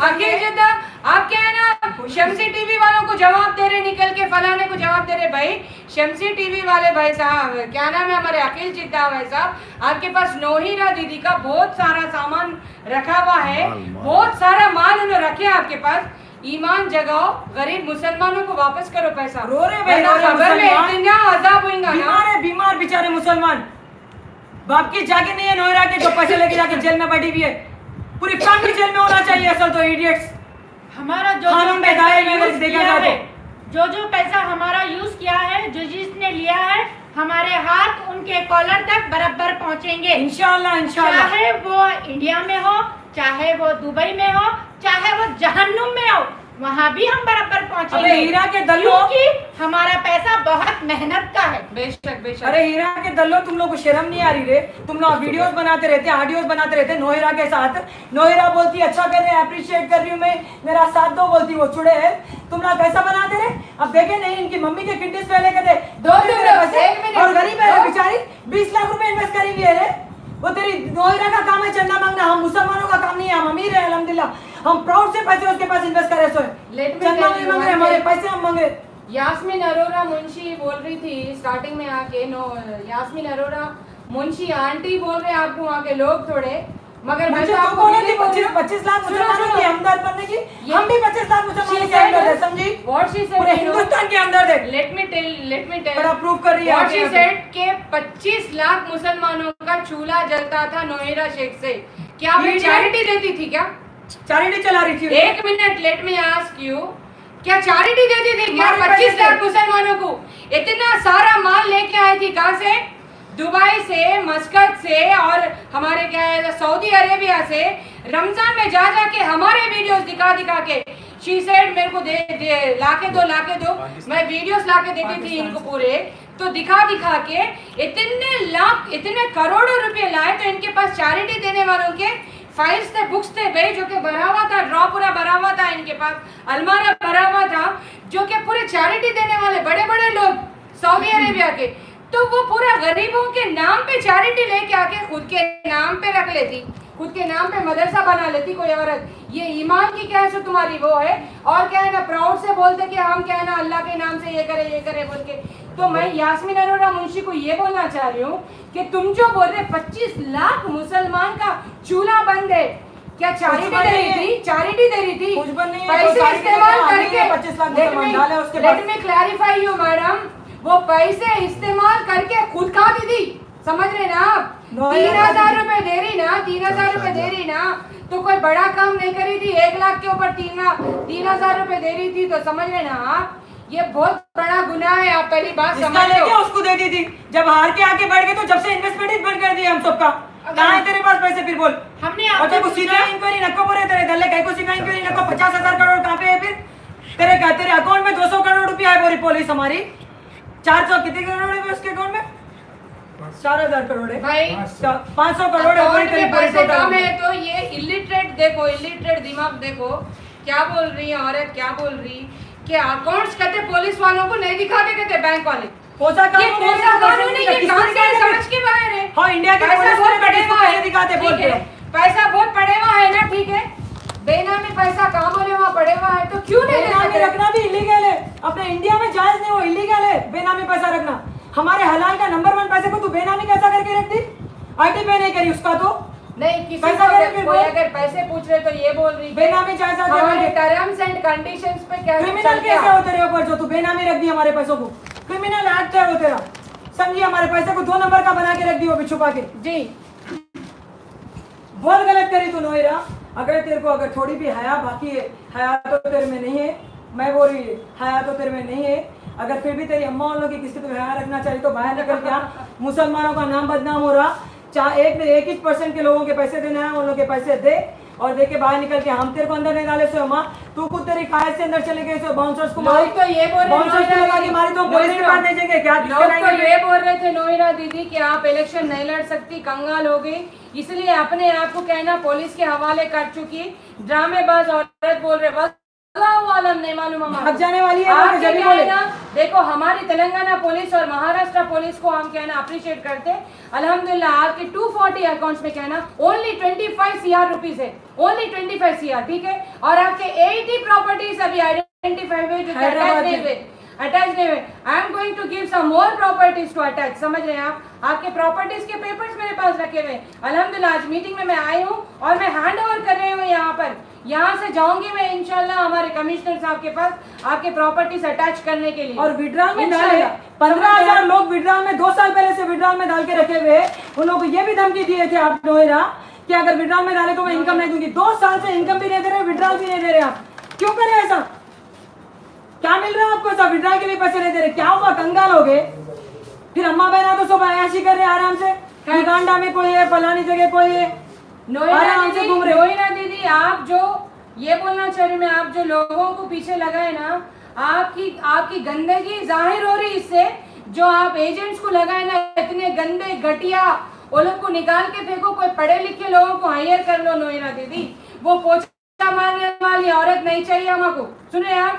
अकील जिद्दा आप क्या है ना शम्सी टीवी वालों को जवाब दे रहे, निकल के फलाने को जवाब दे रहे। भाई शम्सी टीवी वाले भाई साहब, क्या नाम है हमारे अकील जिद्दा भाई साहब, आपके पास नोहिरा दीदी का बहुत सारा सामान रखा हुआ है, बहुत सारा माल उन्होंने रखे आपके पास। ईमान जगाओ, गरीब मुसलमानों को वापस करो पैसा।
रो रहे भाई,
वरना
रो रहे
खबर में
मुसलमान।
इतना अजाब होगा ना।
बीमार है, बीमार बेचारे मुसलमान। बाप की जाके नहीं है नोएरा के, जो पैसे लेके जाके जेल में बैठी हुई है। पूरी फैमिली जेल में होना चाहिए असल तो, इडियट्स।
हमारा जो
कानून में
पैसा
दायरे में अगर
यूज
देखा
किया
जाए
है, जो पैसा हमारा यूज किया है, जो जिसने लिया है, हमारे हाथ उनके कॉलर तक बराबर पहुंचेंगे।
इंशाल्लाह इंशाल्लाह।
चाहे वो इंडिया में हो, चाहे वो दुबई में हो, चाहे वो जहन्नुम में हो, वहाँ भी हम बराबर
अबे
पहुंचेंगे।
हीरा के दल्लो,
क्योंकि हमारा पैसा बहुत मेहनत का है।
बेशक बेशक।
अरे हीरा के दल्लो, तुम लोग को शर्म नहीं आ रही रे? तुम लोग वीडियोस बनाते रहते, ऑडियोस बनाते रहते नोएरा के साथ। नोएरा बोलती अच्छा कर रहे हैं, अप्रिशिएट कर रही हूँ मैं, मेरा साथ दो बोलती, वो चुड़े है। तुम लोग कैसा बनाते रहे? अब देखे नहीं, इनकी मम्मी के किडनीज पहले के थे
एक मिनट।
और गरीब है बेचारी, 20 लाख रुपए इन्वेस्ट करेंगी रे। वो तेरी नोएरा का काम है चंदा मांगना, हम मुसलमानों का काम नहीं है, हम अमीर है अल्हम्दुलिल्लाह। हम प्राउड से पैसे उसके पास इन्वेस्ट करे, सो
Let me
चंदा
tell
नहीं
you
मांग रहे,
one
हमारे
thing.
पैसे हम मांग रहे।
यास्मीन अरोरा मुंशी बोल रही थी स्टार्टिंग में आके, यास्मीन अरोरा मुंशी आंटी बोल रहे हैं आपको वहाँ के लोग थोड़े, मगर मैं
मुझे
तो
तो
आपको
बोले
ये
थे
बोल रही हूँ।
25 लाख
सुनो,
मुसलमानों
सुनो।
के हमदर्द बनने की,
ये-
हम भी 25 लाख मुसलमानों
She
के
said-
हमदर्द है, समझी?
What she said,
पूरे
you know?
हिंदुस्तान के हमदर्द है।
Let me tell
बड़ा प्रूव कर रही है
What
आगे
she
आगे।
said के 25 लाख मुसलमानों का चूल्हा जलता था नोएरा शेख से। क्या वो
ये
चैरिटी देती थी क्या?
चैरिटी चला रही थी।
एक minute, let me ask you, क्या चैरिटी देती थी क्या?
हमारे
25
पैसे
लाख
से।
मुसलमानों को इतना सारा माल लेके आई थी, कहाँ से? दुबई से, मस्कत से, और हमारे क्या है सऊदी अरेबिया से। रमजान में जा के हमारे वीडियोस दिखा के शी सेड मेरे को दे लाके दो। मैं वीडियोस लाके देती थी इनको पूरे, तो दिखा के इतने लाख, इतने करोड़ों रुपए लाए। तो इनके पास चैरिटी देने वालों के फाइल्स थे, बुक्स थे भाई, जो कि भरा हुआ था, ड्रॉ पूरा भरा हुआ था इनके पास, अलमारा भरा हुआ था, जो कि पूरे चैरिटी देने वाले बड़े बड़े लोग सऊदी अरेबिया के। तो वो पूरा गरीबों के नाम पे चैरिटी लेके आके खुद के नाम पे रख लेती, खुद के नाम पे मदरसा बना लेती कोई औरत। ये ईमान की क्या है तुम्हारी वो है, और क्या है ना प्राउड से बोलते कि हम क्या है ना अल्लाह के नाम से ये करे बोल के। तो मैं यास्मीन अरोरा मुंशी को ये बोलना चाह रही हूँ कि तुम जो बोल रहे 25 लाख मुसलमान का चूल्हा बंद है, क्या चैरिटी दे रही थी? चैरिटी दे रही थी,
कुछ बन नहीं है,
पैसे
तो
इस्तेमाल
charity
करके।
25 लाख मुसलमान डाले उसके
लेट
पास।
मी क्लैरिफाई यू मैडम, वो पैसे इस्तेमाल करके खुद खाती थी, समझ रहे ना आप? 3,000 रुपए दे रही ना, 3,000 रुपए दे रही ना, तो कोई बड़ा काम नहीं करी थी। 1 लाख के ऊपर 3,000 रुपए दे रही थी, तो समझ रहे ना आप? ये बहुत बड़ा गुनाह है, आप पहली बात
जिसका
समझ
लेके
लो।
उसको दे दी थी, जब हार के आके बैठ गए तो जब से इन्वेस्टमेंट ही बंद कर दी हम सबका। कहाँ है तेरे पास पैसे फिर बोल?
हमने
और
आपसे
तेरे को सीधा
पूछा-
इंक्वायरी नको बोले, तेरे दल्ले कहीं को सीधा इंक्वायरी नको। 50,000 करोड़ कहाँ पे है फिर? तेरे अकाउंट में 200 करोड़ रुपया है, बोरी पुलिस हमारी 400 कितने करोड़ है उसके अकाउंट में? 4,000 करोड़ है
भाई
500 करोड़ है, बोरी
अकाउंट
तेरी
में
पूरी
पैसे कम
total।
है, तो ये इलिटरेट देखो, इलिटरेट दिमाग देखो क्या बोल रही है औरत, क्या बोल रही कि अकाउंट्स कहते पुलिस वालों को नहीं दिखाते, कहते बैंक वाले।
कोसा
ये
कानून है,
कोसा कानून है, ये
किसने
कहाँ से
दिखाया?
समझ के बाहर है।
हाँ, इंडिया के
पैसा
पुलिस
बहुत
वाले
पड़े
किसको
हुआ
पैसे
है,
दिखाते, बोल
ठीक है,
के।
पैसा बहुत पड़े हुआ है ना, ठीक है, बेनामी पैसा कहाँ बोले वहाँ पड़े हुआ है, तो क्यों नहीं दे
बेनामी
सकते?
रखना भी इलीगल है, अपने इंडिया में जायज नहीं, वो इलीगल है बेनामी पैसा रखना। हमारे हलाल का नंबर 1 पैसे को तू बेनामी कैसा करके रख दी? आईटी पे नहीं करी उसका तो
नहीं, किसी
पैसा
को
करे
अगर
फिर
कोई
बोल।
अगर पैसे पूछ रहे तो ये बोल रही
बेनामी जायज है,
हमारे टर्म्स एंड कंडीशंस पे क्या
क्रिमिनल
चलते
केस
हैं?
है वो तेरे ऊपर, जो तू बेनामी रख दी हमारे पैसों को, क्रिमिनल एक्ट है वो तेरा, समझी? हमारे पैसे को 2 नंबर का बना के रख दी वो भी छुपा के।
जी
बहुत गलत करी तू नोएरा। अगर तेरे को अगर थोड़ी भी हया बाकी है, हया तो तेरे में नहीं है, मैं बोल रही है हया तो तेरे में नहीं है। अगर फिर भी तेरी अम्मा उन लोग की किसी को हया रखना चाहिए तो बाहर निकल के आ। मुसलमानों का नाम बदनाम हो रहा, चाहे 1% के लोगों के पैसे देना है, उन लोग के पैसे दे और दे के बाहर निकल के। हम तेरे को अंदर नहीं डाले सो माँ, तू खुद तेरी कायद से अंदर चले गए, सो बाउंसर्स को मारी,
लोग तो ये बोल रहे
बाउंसर्स को लगा के मारी, तो हम पुलिस के पास नहीं जाएंगे क्या?
लोग तो ये बोल रहे थे नोएरा दीदी कि आप इलेक्शन नहीं लड़ सकती, कंगाल हो गई, इसलिए अपने आप को कहना पुलिस के हवाले कर चुकी। ड्रामेबाज औरत बोल रहे, बस अल्लाह आलम नहीं मालूम हमारा
भाग जाने वाली है,
आपके
जब भी
क्या है
बोले।
ना, देखो हमारी तेलंगाना पुलिस और महाराष्ट्र पुलिस को हम कहना अप्रिशिएट करते हैं। अल्हम्दुलिल्लाह आपके 240 अकाउंट्स में कहना ओनली 25 CR रुपीज है, ओनली 25 CR, ठीक है। और आपके 80 प्रॉपर्टीज अभी आइडेंटिफाई हुए जो
हैदराबाद
अटैच नहीं हुए। I am going to give some more properties to attach, समझ रहे हैं आप? आपके प्रॉपर्टीज के पेपर्स मेरे पास रखे हुए हैं। अल्हम्दुलिल्लाह आज मीटिंग में मैं आई हूँ और मैं हैंड ओवर कर रही हूँ यहाँ पर यहाँ से जाऊंगी मैं इंशाल्लाह हमारे कमिश्नर साहब के पास आपके प्रॉपर्टीज अटैच करने के लिए।
और विड्रॉल में डाले
इंशाल्लाह।
15,000 लोग विड्रॉल में 2 साल पहले से विड्रॉल में डाल के रखे हुए हैं। उन लोगों को ये भी धमकी दिए थे आप नोएरा कि अगर विड्रॉल में डाले तो मैं इनकम नहीं दूंगी। 2 साल से इनकम भी नहीं दे रहे, विड्रॉल भी नहीं दे रहे। आप क्यों कर रहे हैं ऐसा? क्या मिल रहा है आपको? सब विड्रॉल के लिए पैसे नहीं दे रहे, क्या हुआ? कंगाल हो गए? फिर अम्मा बहना तो सब अयाशी कर रहे हैं आराम से। युगांडा में कोई है, फलानी जगह कोई है, आराम से घूम रहे।
नोएरा दीदी आप जो ये बोलना चाह रही मैं, आप जो लोगों को पीछे लगाए ना, आपकी गंदगी जाहिर हो रही इससे। जो आप एजेंट्स को लगाए ना इतने गंदे घटिया, वो लोग को निकाल के फेंको, कोई पढ़े लिखे लोगों को हायर कर लो नोएरा दीदी। वो पोछा मारने वाली औरत नहीं चाहिए हमको। सुने आप,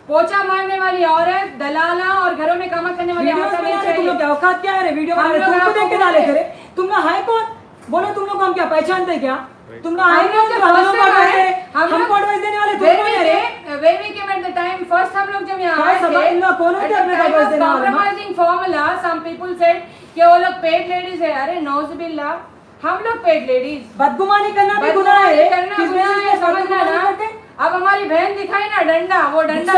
पोछा मारने वाली औरत, दलाला और घरों में काम करने वाली औरत नहीं चाहिए।
तुम लोग क्या औकात क्या है रे? वीडियो बना रहे, तुमको देख के डाले करे। तुम लोग हाई कौन? बोलो तुम लोग हम क्या पहचानते क्या? तुम लोग हाई कौन? हमको एडवाइस देने वाले तुम कौन है रे?
When we came at the time, first हम लोग जब यहाँ आए थे,
कौन होते अपने एडवाइस देने वाले?
compromising formula, some people said कि वो लोग पेड लेडीज है। अरे नौजुबिल्ला, हम लोग पेड लेडीज।
बदगुमानी करना भी गुनाह है।
करना गुनाह है, समझना ना। अब हमारी बहन दिखाई ना डंडा, वो डंडा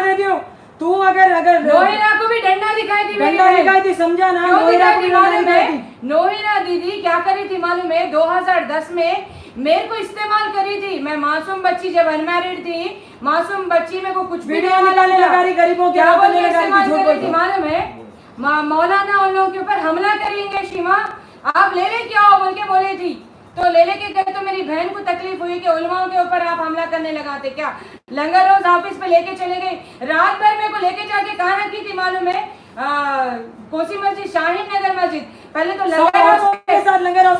दे दियो। तू अगर
नोएरा को भी डंडा दिखाई थी,
डंडा दिखाई थी, समझा ना?
नोएरा की मालूम है, नोएरा दीदी क्या करी थी मालूम है? 2010 में मेरे को इस्तेमाल करी थी। मैं मासूम बच्ची, जब अनमैरिड थी, मासूम बच्ची मेरे को कुछ
वीडियो निकालने लगा रही, गरीबों
क्या बोल के इस्तेमाल करी थी मालूम है? मौलाना उन लोगों के ऊपर हमला करेंगे, शीमा आप ले ले क्या बोल के बोली थी। तो ले लेके गए तो मेरी बहन को तकलीफ हुई कि उलमाओं के ऊपर आप हमला करने लगाते क्या। लंगर रोज ऑफिस पे लेके चले गए। रात भर मेरे को लेके जाके कहाँ रखी थी मालूम है? कोसी मस्जिद, शाहीन नगर मस्जिद। पहले तो लंगर हाउस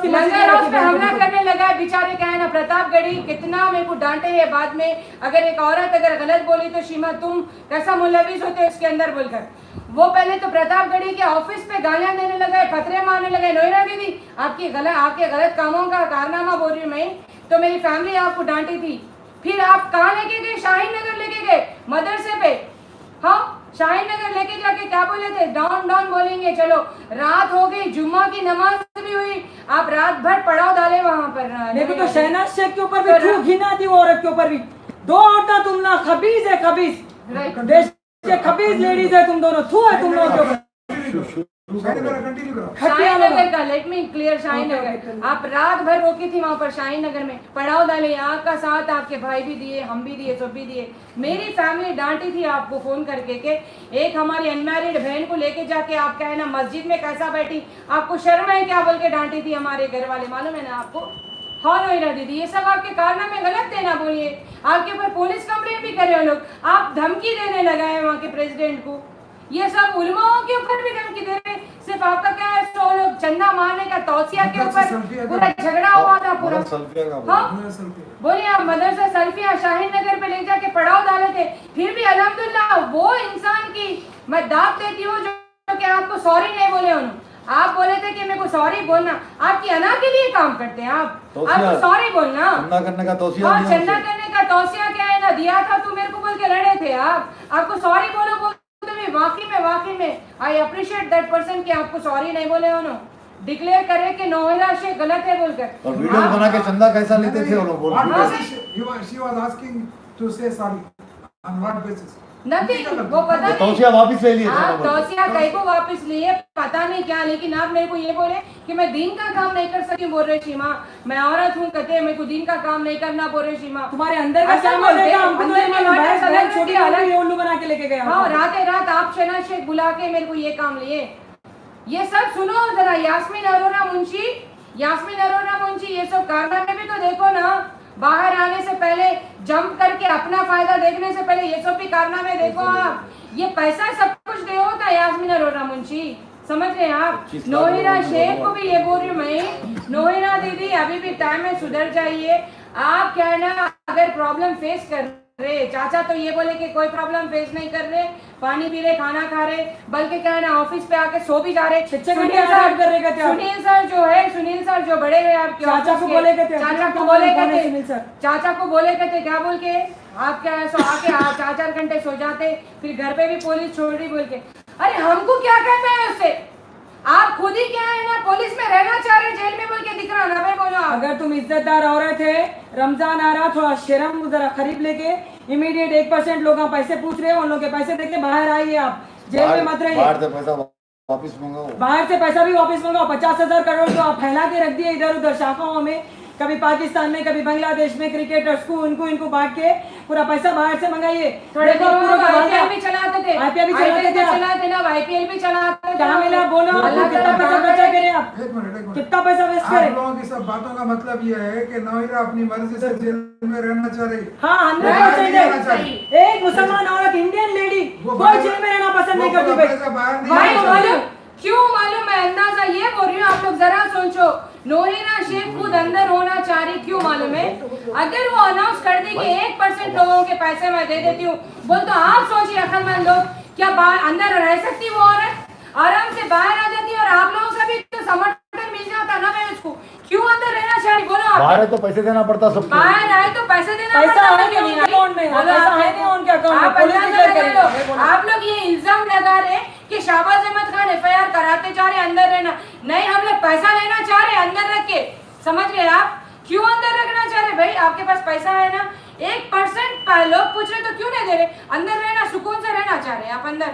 पे हमला करने लगा है। बेचारे क्या है ना, प्रतापगढ़ी कितना मेरे को डांटे है बाद में। अगर एक औरत अगर गलत बोली तो शीमा तुम कैसा मुलविस होते इसके अंदर बोलकर। वो पहले तो प्रतापगढ़ी के ऑफिस पे गालियां देने लगा, पथरे मारने लगे। नोएरा दीदी आपके गलत कामों का कारनामा बोल रही हूँ मैं, तो मेरी फैमिली आपको डांटी थी। फिर आप कहाँ लेके गए? शाहीन नगर लेके गए, मदरसे पे। हाँ, शाहीन नगर लेके जाके क्या बोले थे? डाउन डाउन बोलेंगे। चलो रात हो गई, जुम्मा की नमाज भी हुई, आप रात भर पड़ाव डाले वहाँ पर।
देखो तो शहनाज शेख के ऊपर भी क्यों घिना थी? वो औरत के ऊपर भी 2 औरतें तुम ना खबीज है, खबीज देश के खबीज लेडीज है तुम दोनों। थू है तुम लोगों के ऊपर।
शाहीन नगर का, लेट मी क्लियर, शाहीन नगर आप रात भर रोकी थी वहाँ पर। शाहीन नगर में पड़ाव डाले, यहाँ का साथ आपके भाई भी दिए, हम भी दिए, सब भी दिए। मेरी फैमिली डांटी थी आपको फोन करके के एक हमारी अनमैरिड बहन को लेके जाके आप क्या है ना मस्जिद में कैसा बैठी, आपको शर्म है क्या बोल के डांटी थी हमारे घर वाले, मालूम है ना आपको? हाँ नोएरा दीदी, ये सब आपके कारनामे गलत थे ना, बोलिए। आपके ऊपर पुलिस कंप्लेंट भी करे लोग, आप धमकी देने लगा है वहाँ के प्रेसिडेंट को। ये सब उलमाओं के ऊपर भी धमकी दे रहे। सिर्फ आपका क्या है, सो लोग चंदा मारने का तौसिया के ऊपर पूरा झगड़ा हुआ था पूरा। हाँ बोलिए, आप मदरसा सल्फिया शाहीन नगर पे ले जाके पड़ाव डाले थे। फिर भी अल्हम्दुलिल्लाह वो इंसान की मैं दाद देती हूँ जो कि आपको सॉरी नहीं बोले उन्होंने। आप बोले थे कि मेरे को सॉरी बोलना, आपकी अना के लिए काम करते हैं आपको सॉरी बोलना।
चंदा करने का तौसिया
हाँ, चंदा करने का तौसिया क्या है ना दिया था, तू मेरे को बोल के लड़े थे आपको सॉरी बोलो वाकई में आई अप्रिशिएट दैट पर्सन कि आपको सॉरी नहीं बोले उन्होंने। डिक्लेयर करे कि नोएरा शेख गलत है बोलकर।
और वीडियो बना के चंदा कैसा लेते थे वो लोग बोल
She was asking to say sorry on what basis?
Nothing, वो पता नहीं
तौसिया वापस ले लिए थे।
आप तौसिया कहीं को वापस लिए पता नहीं क्या, लेकिन आप मेरे को ये बोले कि मैं दीन का काम नहीं कर सकी, बोल रहे शीमा मैं औरत हूँ, कहते मेरे को दीन का काम नहीं करना, बोल रहे शीमा।
तुम्हारे अंदर का काम है, हमको तो नहीं मालूम, बाहर छोटी अलग उल्लू बना के लेके गया।
हाँ, रात आप शहनाज शेख बुला के मेरे को ये काम लिए। ये सब सुनो जरा, यास्मीन अरोरा मुंशी ये सब कारनामे भी तो देखो ना। बाहर आने से पहले जंप करके अपना फायदा देखने से पहले ये सब भी कारनामे देखो आप। ये पैसा सब कुछ दे होता यास्मीन अरोरा मुंशी, समझ रहे हैं आप? नोएरा शेख को भी ये बोल रही हूँ मैं, नोएरा दीदी अभी भी टाइम में सुधर जाइए। आप क्या है ना, अगर प्रॉब्लम फेस कर रहे, चाचा तो ये बोले कि कोई प्रॉब्लम फेस नहीं कर रहे, पानी पी रहे, खाना खा रहे, बल्कि क्या है ना ऑफिस पे आके सो भी जा रहे। सुनील सर जो बड़े हैं आपके, चाचा को बोले कहते क्या बोल के आप क्या है सो आके 4-4 घंटे सो जाते, फिर घर पे भी पुलिस छोड़ रही बोल के। अरे हमको क्या करना है उससे? आप खुद ही क्या है ना पुलिस में रहना चाह रहे जेल में बोल के दिख रहा ना भाई बोलो आप।
अगर तुम इज्जतदार औरत है, रमजान आ रहा, थोड़ा शर्म जरा खरीद लेके इमीडिएट 1% लोग पैसे पूछ रहे हो, उन लोग के पैसे देके बाहर आइए, आप जेल में मत रहिए।
बाहर से पैसा वापस मंगाओ,
बाहर से पैसा भी वापस मंगाओ। 50,000 करोड़ तो आप फैला के रख दिए इधर उधर शाखाओं में, कभी पाकिस्तान में कभी बांग्लादेश में, क्रिकेटर्स को इनको बांट के पूरा पैसा बाहर से मंगाइए।
थोड़े
देखो,
दिनों
पूरा
में
का
आईपीएल
वादा।
भी चलाते थे,
IPL भी चलाते थे आप।
चलाते ना आईपीएल भी चलाते थे।
क्या मिला बोलो,
अल्लाह
कितना
ताला
पैसा
कहाँ
खर्चा
गए?
करे आप,
एक मिनट
कितना पैसा वेस्ट
आप
करे।
लोगों की सब बातों का मतलब ये है कि नौहीरा अपनी मर्जी से जेल में रहना चाह रही है।
हाँ,
बाहर नहीं जाना
100%
चाहिए।
है। एक मुसलमान औरत, इंडियन लेडी
वो
कोई जेल में रहना पसंद नहीं करती भाई।
पैसा बाहर नहीं
भाई
जाना चाहिए।
मालूम क्यों मालूम, मैं अंदाजा ये बोल रही हूँ, आप लोग जरा सोचो। नोहीरा शेख खुद अंदर होना चाह रही, क्यों मालूम है? अगर वो अनाउंस कर दी कि 1% लोगों के पैसे मैं दे देती हूँ, बोल तो आप सोचिए अक्लमंद लोग, क्या अंदर रह सकती वो औरत? आराम से बाहर आ जाती और आप लोगों का भी तो समर्थन मिल जाता ना भाई उसको। क्यों अंदर रहना चाह रही बोलो आप?
बाहर है तो पैसे देना पड़ता सबको।
बाहर आए तो पैसे देना
पैसा
पड़ता
है
है,
कि नहीं अकाउंट में?
बोलो
पैसा
आप
है नहीं उनके अकाउंट में?
आप
पुलिस
अंदाजा
डिक्लेयर
लगा
करेगी।
लो। आप लोग ये इल्जाम लगा रहे कि शाहबाज अहमद खान एफआईआर कराते जा रहे अंदर रहना, नहीं हम लोग पैसा लेना चाह रहे अंदर रख के, समझ गए आप? क्यों अंदर रखना चाह रहे भाई? आपके पास पैसा है ना, 1% लोग पूछ रहे तो क्यों नहीं दे रहे? अंदर रहना, सुकून से रहना चाह रहे आप, अंदर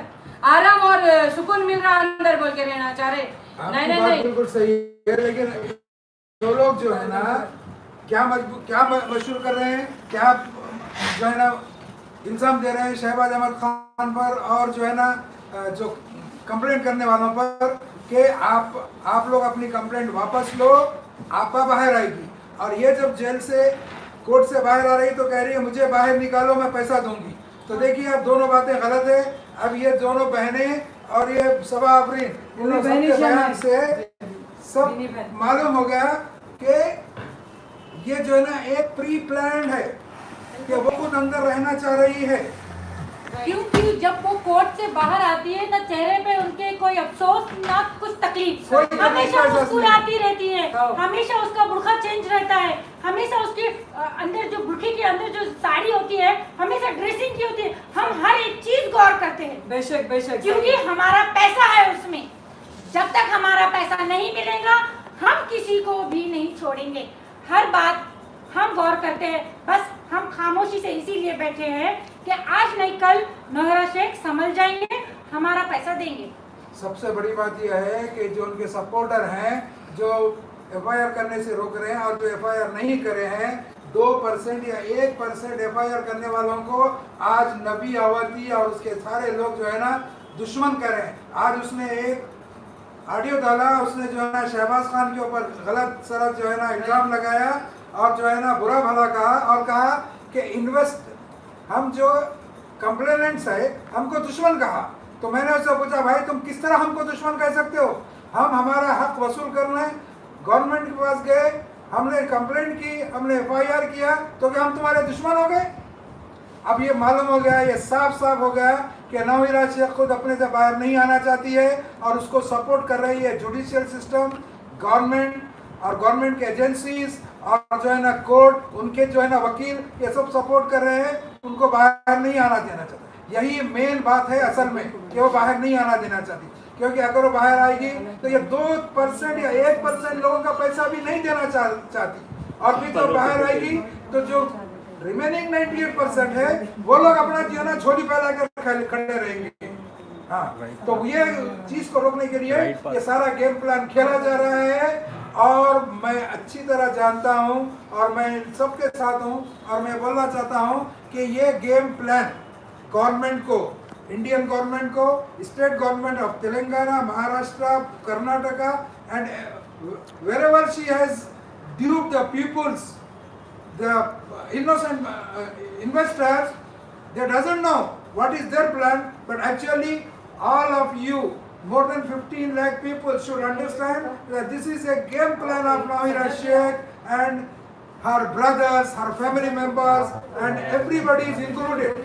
आराम और सुकून मिल रहा अंदर बोल के रहना चाह रहे।
आपकी
नहीं नहीं
बात
नहीं,
बिल्कुल सही है, लेकिन जो लोग जो है ना क्या मशहूर कर रहे हैं, क्या जो है ना इल्जाम दे रहे हैं शहबाज अहमद खान पर और जो है ना जो कंप्लेंट करने वालों पर कि आप लोग अपनी कंप्लेंट वापस लो, आपा बाहर आएगी। और ये जब जेल से कोर्ट से बाहर आ रही तो कह रही है मुझे बाहर निकालो, मैं पैसा दूंगी। तो देखिए अब दोनों बातें गलत है। अब ये दोनों बहनें और ये सबा आफरीन, इन लोगों के बयान से सब मालूम हो गया कि ये जो है ना एक प्री प्लान है कि वो खुद अंदर रहना चाह रही है।
क्योंकि जब वो कोर्ट से बाहर आती है ना, चेहरे पे उनके कोई अफसोस ना कुछ तकलीफ,
कोई तकलीफ
हमेशा
का एहसास
मुस्कुराती रहती है,
हाँ।
हमेशा उसका बुर्खा चेंज रहता है, हमेशा उसके अंदर जो बुर्खे के अंदर जो साड़ी होती है हमेशा ड्रेसिंग की होती है। हम हर एक चीज गौर करते हैं
बेशक बेशक,
क्योंकि हमारा पैसा है उसमें। जब तक हमारा पैसा नहीं मिलेगा हम किसी को भी नहीं छोड़ेंगे। हर बात हम गौर करते हैं, बस हम खामोशी से इसीलिए बैठे हैं कि आज नहीं कल नोहीरा शेख संभल जाएंगे, हमारा पैसा देंगे।
सबसे बड़ी बात यह है कि जो उनके सपोर्टर हैं जो एफआईआर करने से रोक रहे हैं और जो एफआईआर नहीं करे हैं, 2% या 1% एफआईआर करने वालों को आज नबी अवती और उसके सारे लोग जो है ना दुश्मन करें। आज उसने एक ऑडियो डाला, उसने जो है ना शहबाज खान के ऊपर गलत सलत जो है ना इल्जाम लगाया और जो है ना बुरा भला कहा और कहा कि हम जो कंप्लेनेंट्स है हमको दुश्मन कहा। तो मैंने उससे पूछा भाई तुम किस तरह हमको दुश्मन कह सकते हो? हम हमारा हक वसूल करने गवर्नमेंट के पास गए, हमने कंप्लेंट की, हमने एफआईआर किया, तो क्या हम तुम्हारे दुश्मन हो गए? अब ये मालूम हो गया, ये साफ साफ हो गया कि नोहीरा शेख खुद अपने से बाहर नहीं आना चाहती है और उसको सपोर्ट कर रही है जुडिशियल सिस्टम, गवर्नमेंट और गवर्नमेंट के एजेंसीज और जो है ना कोर्ट, उनके जो है ना वकील, ये सब सपोर्ट कर रहे हैं, उनको बाहर नहीं आना देना चाहते। यही मेन बात है असल में कि वो बाहर नहीं आना देना चाहती, क्योंकि अगर वो बाहर आएगी तो ये 2% या 1% लोगों का पैसा भी नहीं देना चाहती और फिर तो बाहर आएगी तो जो रिमेनिंग 98% है वो लोग अपना जो है ना झोली फैला कर खड़े रहेंगे। हाँ, तो ये चीज को रोकने के लिए ये सारा गेम प्लान खेला जा रहा है और मैं अच्छी तरह जानता हूँ और मैं सबके साथ हूँ और मैं बोलना चाहता हूँ कि ये गेम प्लान गवर्नमेंट को, इंडियन गवर्नमेंट को, state government of Telangana, Maharashtra, Karnataka and wherever she has duped the peoples, the innocent investors, they doesn't know what is their plan, but actually all of you, more than 15 lakh people should understand that this is a game plan of Nahira Sheikh and her brothers, her family members and everybody is included।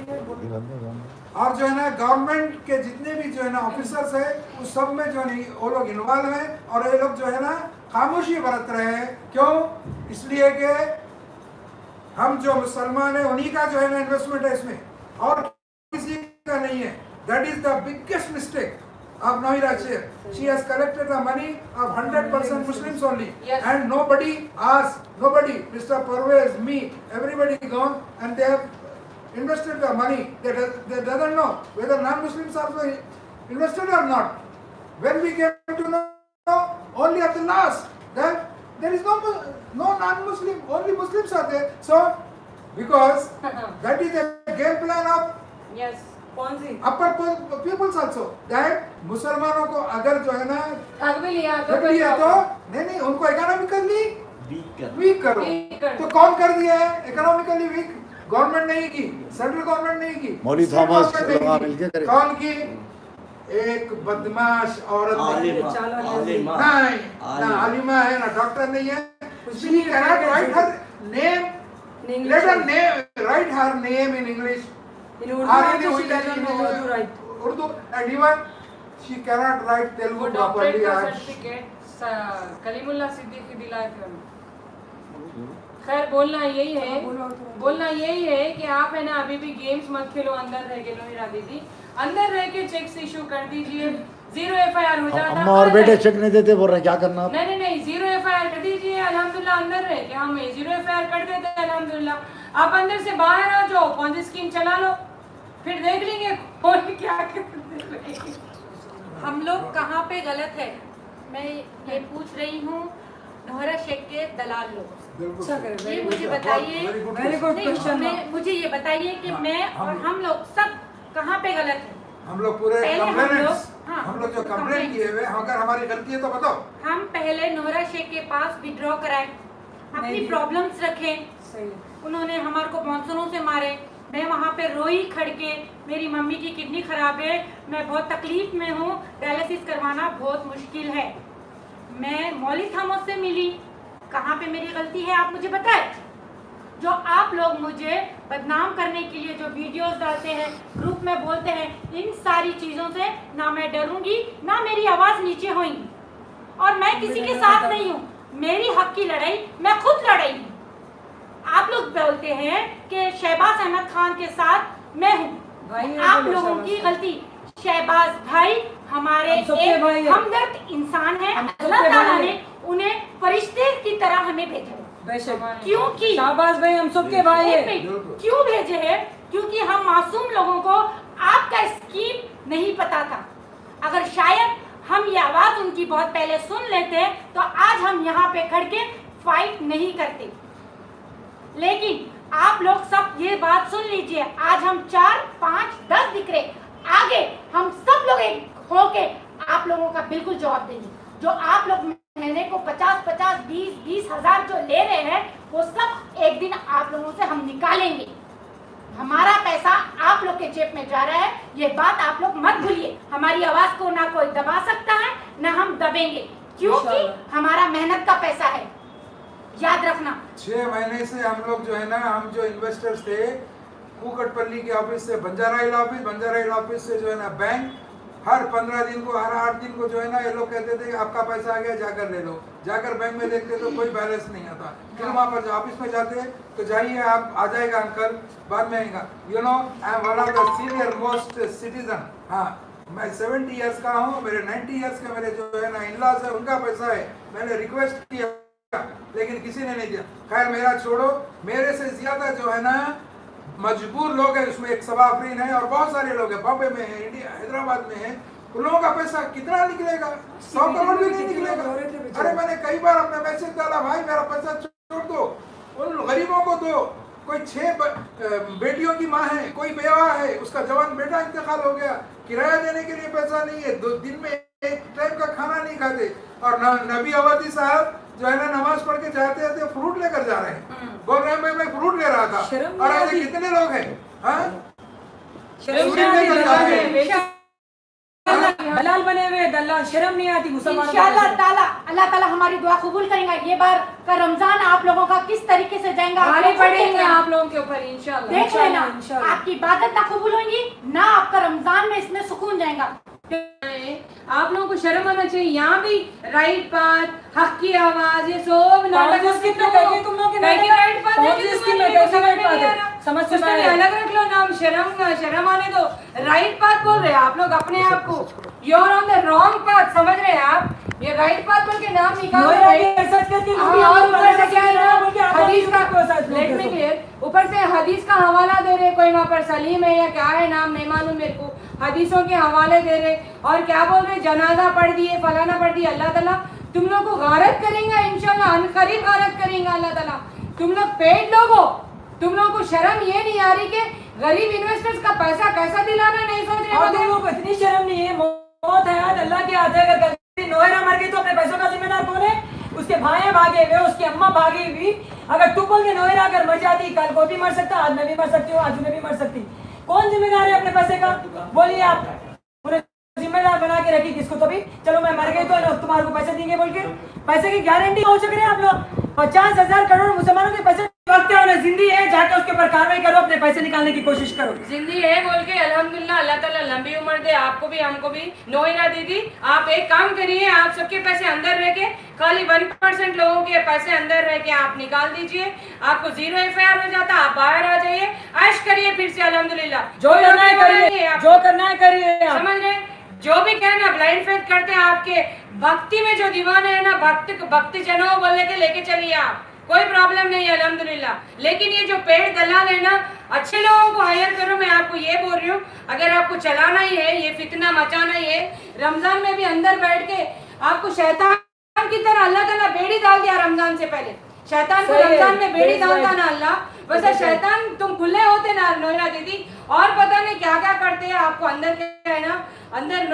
और जो है ना government के जितने भी जो है ना ऑफिसर्स है उस सब में जो है वो लोग इन्वॉल्व हैं और ये लोग जो है ना खामोशी बरत रहे हैं। क्यों? इसलिए कि हम जो मुसलमान हैं उन्हीं का जो है ना इन्वेस्टमेंट है इसमें और किसी का नहीं है। That is the biggest mistake. of Noira Sheikh. She has collected the money of 100% Muslims only.
Yes.
And nobody asked, nobody, Mr. Parvez, me, everybody gone and they have invested the money. They doesn't know whether non-Muslims also invested or not. When we came to know only at the last that there is no non-Muslim, only Muslims are there. So, because that is a game plan of
Yes.
कौन सी
upper peoples also. That मुसलमानों को अगर जो है ना
ठग भी लिया तो
कर लिया तो नहीं उनको इकोनॉमिकली वीक करो।
Weak करो।
तो कौन कर दिया है इकोनॉमिकली वीक? गवर्नमेंट नहीं की, सेंट्रल गवर्नमेंट नहीं की,
मौलवी
स्टेट
थॉमस
गवर्नमेंट नहीं
लोग
की।
मिलके करे।
कौन की? एक बदमाश औरत ने की।
आलिमा
नहीं, ना आलिमा है ना डॉक्टर नहीं है। She cannot write her name.
In
Let her
English.
name, write her name in English.
In Urdu
Or
also
in
she doesn't know how to write.
Urdu, and even she cannot write
वो
Telugu
doctorate
properly.
का
और
certificate Kalimulla Siddiqui दिलाए थे उन्हें। खैर बोलना यही है कि आप है ना अभी भी गेम्स मत खेलो, अंदर रह के नोहिरा दीदी, अंदर रह के चेक्स इशू कर दीजिए, 0 FIR हो जाता।
अम्मा और बेटे चेक नहीं देते, बोल रहे हैं क्या करना आप?
नहीं 0 FIR कर दीजिए अल्हम्दुलिल्लाह, अंदर रह के हम 0 FIR कर देते हैं अल्हम्दुलिल्लाह। आप अंदर से बाहर आ जाओ, पॉन्जी स्कीम चला लो, फिर देख लेंगे कौन क्या करते हैं।
हम लोग कहाँ पे गलत है, मैं ये पूछ रही हूँ नोहरा शेख के दलाल लोगों से।
बिल्कुल
अच्छा करे,
ये
very
मुझे
good.
बताइए,
Very good
नहीं,
question.
मुझे ये बताइए कि मैं और हम लोग सब कहाँ पे गलत है।
हम लोग पूरे
पहले हम
कंप्लेनेंट्स,
लोग- हाँ,
हम लोग जो कंप्लेन
complaint-
किए हुए, अगर हमारी गलती है तो बताओ।
हम पहले नोहरा शेख के पास विड्रॉ कराए, अपनी
नहीं।
प्रॉब्लम्स रखें।
सही
उन्होंने हमारे को मॉनसूनों से मारे, मैं वहाँ पे रोई खड़के, मेरी मम्मी की किडनी खराब है, मैं बहुत तकलीफ में हूँ, डायलिसिस करवाना बहुत मुश्किल है। मैं मौली थॉमस से मिली, कहाँ पे मेरी गलती है आप मुझे बताएं। जो आप लोग मुझे बदनाम करने के लिए जो वीडियोस डालते हैं, ग्रुप में बोलते हैं, इन सारी चीज़ों से ना मैं डरूंगी ना मेरी आवाज़ नीचे होगी, और मैं किसी के साथ नहीं हूँ। मेरी हक की लड़ाई मैं खुद लड़ाई हूँ। आप लोग बोलते हैं कि शहबाज अहमद खान के साथ मैं हूँ,
भाई है
आप
बोलो
लोगों
शहबाज
की
खान।
गलती। शहबाज भाई हमारे
हम सबके भाई
एक
हैं।
हमदर्द इंसान है,
हम सबके
अल्लाह ताला
भाई
ने
हैं।
उन्हें फरिश्ते की तरह हमें भेजा है।
बेशक
क्योंकि
शाहबाज भाई हम सबके भाई
एक
है।
मिनट, क्यों भेजे हैं? क्योंकि हम मासूम लोगों को आपका स्कीम नहीं पता था। अगर शायद हम ये आवाज उनकी बहुत पहले सुन लेते तो आज हम यहाँ पे खड़ के फाइट नहीं करते। लेकिन आप लोग सब ये बात सुन लीजिए, आज हम 4, 5, 10 दिख रहे, आगे हम सब लोग एक होके आप लोगों का बिल्कुल जवाब देंगे। जो आप लोग महीने को 50-50, 20-20 हजार जो ले रहे हैं, वो सब एक दिन आप लोगों से हम निकालेंगे। हमारा पैसा आप लोग के जेब में जा रहा है, ये बात आप लोग मत भूलिए। हमारी आवाज को ना कोई दबा सकता है ना हम दबेंगे, क्योंकि हमारा मेहनत का पैसा है, याद रखना।
6 महीने से हम लोग जो है ना, हम जो इन्वेस्टर्स थे, कुकटपल्ली के ऑफिस से बंजारा हिल ऑफिस से जो है ना बैंक, हर 15 दिन को, हर 8 दिन को जो है ना, ये लोग कहते थे कि आपका पैसा आ गया, जाकर ले लो। जाकर बैंक में देखते तो कोई बैलेंस नहीं आता। फिर वहाँ पर ऑफिस में जाते तो जाइए आप, आ जाएगा अंकल, बाद में आएगा। You know, I am one of the senior most citizen. हाँ, मैं 70 ईयर्स का हूँ, मेरे 90 ईयर्स के मेरे जो है ना इन-लॉज है, उनका पैसा है। मैंने रिक्वेस्ट किया लेकिन किसी ने नहीं दिया। खैर मेरा छोड़ो, मेरे से ज्यादा जो है ना मजबूर लोग हैं, उसमें एक सबा अफरीन है और बहुत सारे लोग हैं, बॉम्बे में है, इंडिया हैदराबाद में है। उन लोगों का पैसा कितना निकलेगा? 100 करोड़ भी नहीं निकलेगा। अरे मैंने कई बार अपना मैसेज डाला, भाई मेरा पैसा छोड़ दो, उन गरीबों को दो। कोई 6 बेटियों की माँ है, कोई बेवा है, उसका जवान बेटा इंतकाल हो गया, किराया देने के लिए पैसा नहीं है, 2 दिन में एक टाइम का खाना नहीं खाते। और नबी अवधी साहब जो है ना नमाज पढ़ के जाते आते फ्रूट लेकर जा रहे हैं, बोल रहे हैं मैं फ्रूट ले रहा था। और ऐसे कितने लोग हैं? हाँ,
दलाल बने हुए, दलाल, शर्म नहीं आती मुसलमानों को।
इंशाअल्लाह ताला अल्लाह ताला हमारी दुआ कबूल करेगा। ये बार का रमजान आप लोगों का किस तरीके से जाएगा, आप
भारी
लोग
पड़ेंगे
देख लेना।
आप लोगों के ऊपर इंशाल्लाह।
देख लेना,
इंशाअल्लाह।
आपकी इबादत ना कबूल होंगी ना आपका रमजान में इसमें सुकून जाएगा।
आप लोगों को शर्म आना चाहिए। यहाँ भी राइट पाथ, हक की आवाज, ये सब नाटक
तुम लोग
राइट पाथ
समझ से
अलग रख लो नाम, शर्म आने दो। राइट पाथ बोल रहे हैं आप लोग अपने आप को। You are on the wrong path, समझ रहे हैं आप? ये राइट पाथ बोल के नाम निकाल
नोएरा के सर्च करके
हाँ,
लोग
और
यहाँ
ऊपर से
पर
क्या है ना,
बोल के आप
हदीस का
को साथ
लेट मी
लोग
क्लियर, ऊपर से हदीस का हवाला दे रहे, कोई वहाँ पर सलीम है या क्या है नाम नहीं मालूम मेरे को, हदीसों के हवाले दे रहे और क्या बोल रहे, जनाजा पढ़ दिए, फलाना पढ़ दिए। अल्लाह ताला तुम लोग को गारत करेंगे इंशाल्लाह, अनकरीब गारत करेंगे अल्लाह ताला। तुम लोग पेड लोग हो, तुम लोगों को शर्म ये नहीं आ रही कि गरीब इन्वेस्टर्स का पैसा कैसा दिलाना नहीं सोच रहे
और
हो?
तुम लोगों को इतनी शर्म नहीं है, मौत हयात अल्लाह के हाथ है। अगर कभी नोएरा मर गई तो अपने पैसों का जिम्मेदार कौन है? उसके भाई भागे हुए, उसकी अम्मा भागी हुई। अगर तू बोल के नोएरा अगर मर जाती, कल को भी मर सकता, आज मैं भी मर सकती हूँ, आज मैं भी मर सकती, कौन जिम्मेदार है अपने पैसे का? बोलिए आप। पूरे जिम्मेदार बना के रखी किसको? तो भी चलो मैं मर गई तो तुम्हारे को पैसे देंगे बोल के, पैसे की गारंटी हो चुके हैं आप लोग। 50,000 करोड़ मुसलमानों के पैसे वक्त है, उन्हें जिंदगी है, जाके उसके ऊपर कार्रवाई करो, अपने पैसे निकालने की कोशिश करो।
जिंदगी है बोल के अल्हम्दुलिल्लाह, अल्लाह ताला लंबी उम्र दे आपको भी हमको भी। नोएरा दीदी आप एक काम करिए, आप सबके पैसे अंदर रह के, खाली 1% लोगों के पैसे अंदर रह के आप निकाल दीजिए, आपको 0 FIR हो जाता, आप बाहर आ जाइए, ऐश करिए फिर से अल्हम्दुलिल्लाह।
जो करना है करिए, जो करना है करिए आप।
समझ रहे? जो भी कहना ब्लाइंड फेथ करते हैं, आपके भक्ति में जो दीवाने है ना, भक्ति जनों बोलने के लेके चलिए आप, कोई प्रॉब्लम नहीं है अल्हम्दुलिल्लाह। लेकिन ये जो पेड़ दलाल है ना, अच्छे लोगों को हायर करो। मैं आपको ये बोल रही हूँ, अगर आपको चलाना ही है, ये फितना मचाना ही है, रमजान में भी अंदर बैठ के आपको शैतान की तरह अल्लाह ताला बेड़ी डाल दिया रमजान से पहले। शैतान को रमजान में बेड़ी डालता ना अल्लाह, वैसे शैतान तुम खुले होते ना नोएरा दीदी, और पता नहीं क्या क्या करते हैं आपको अंदर के है ना, अंदर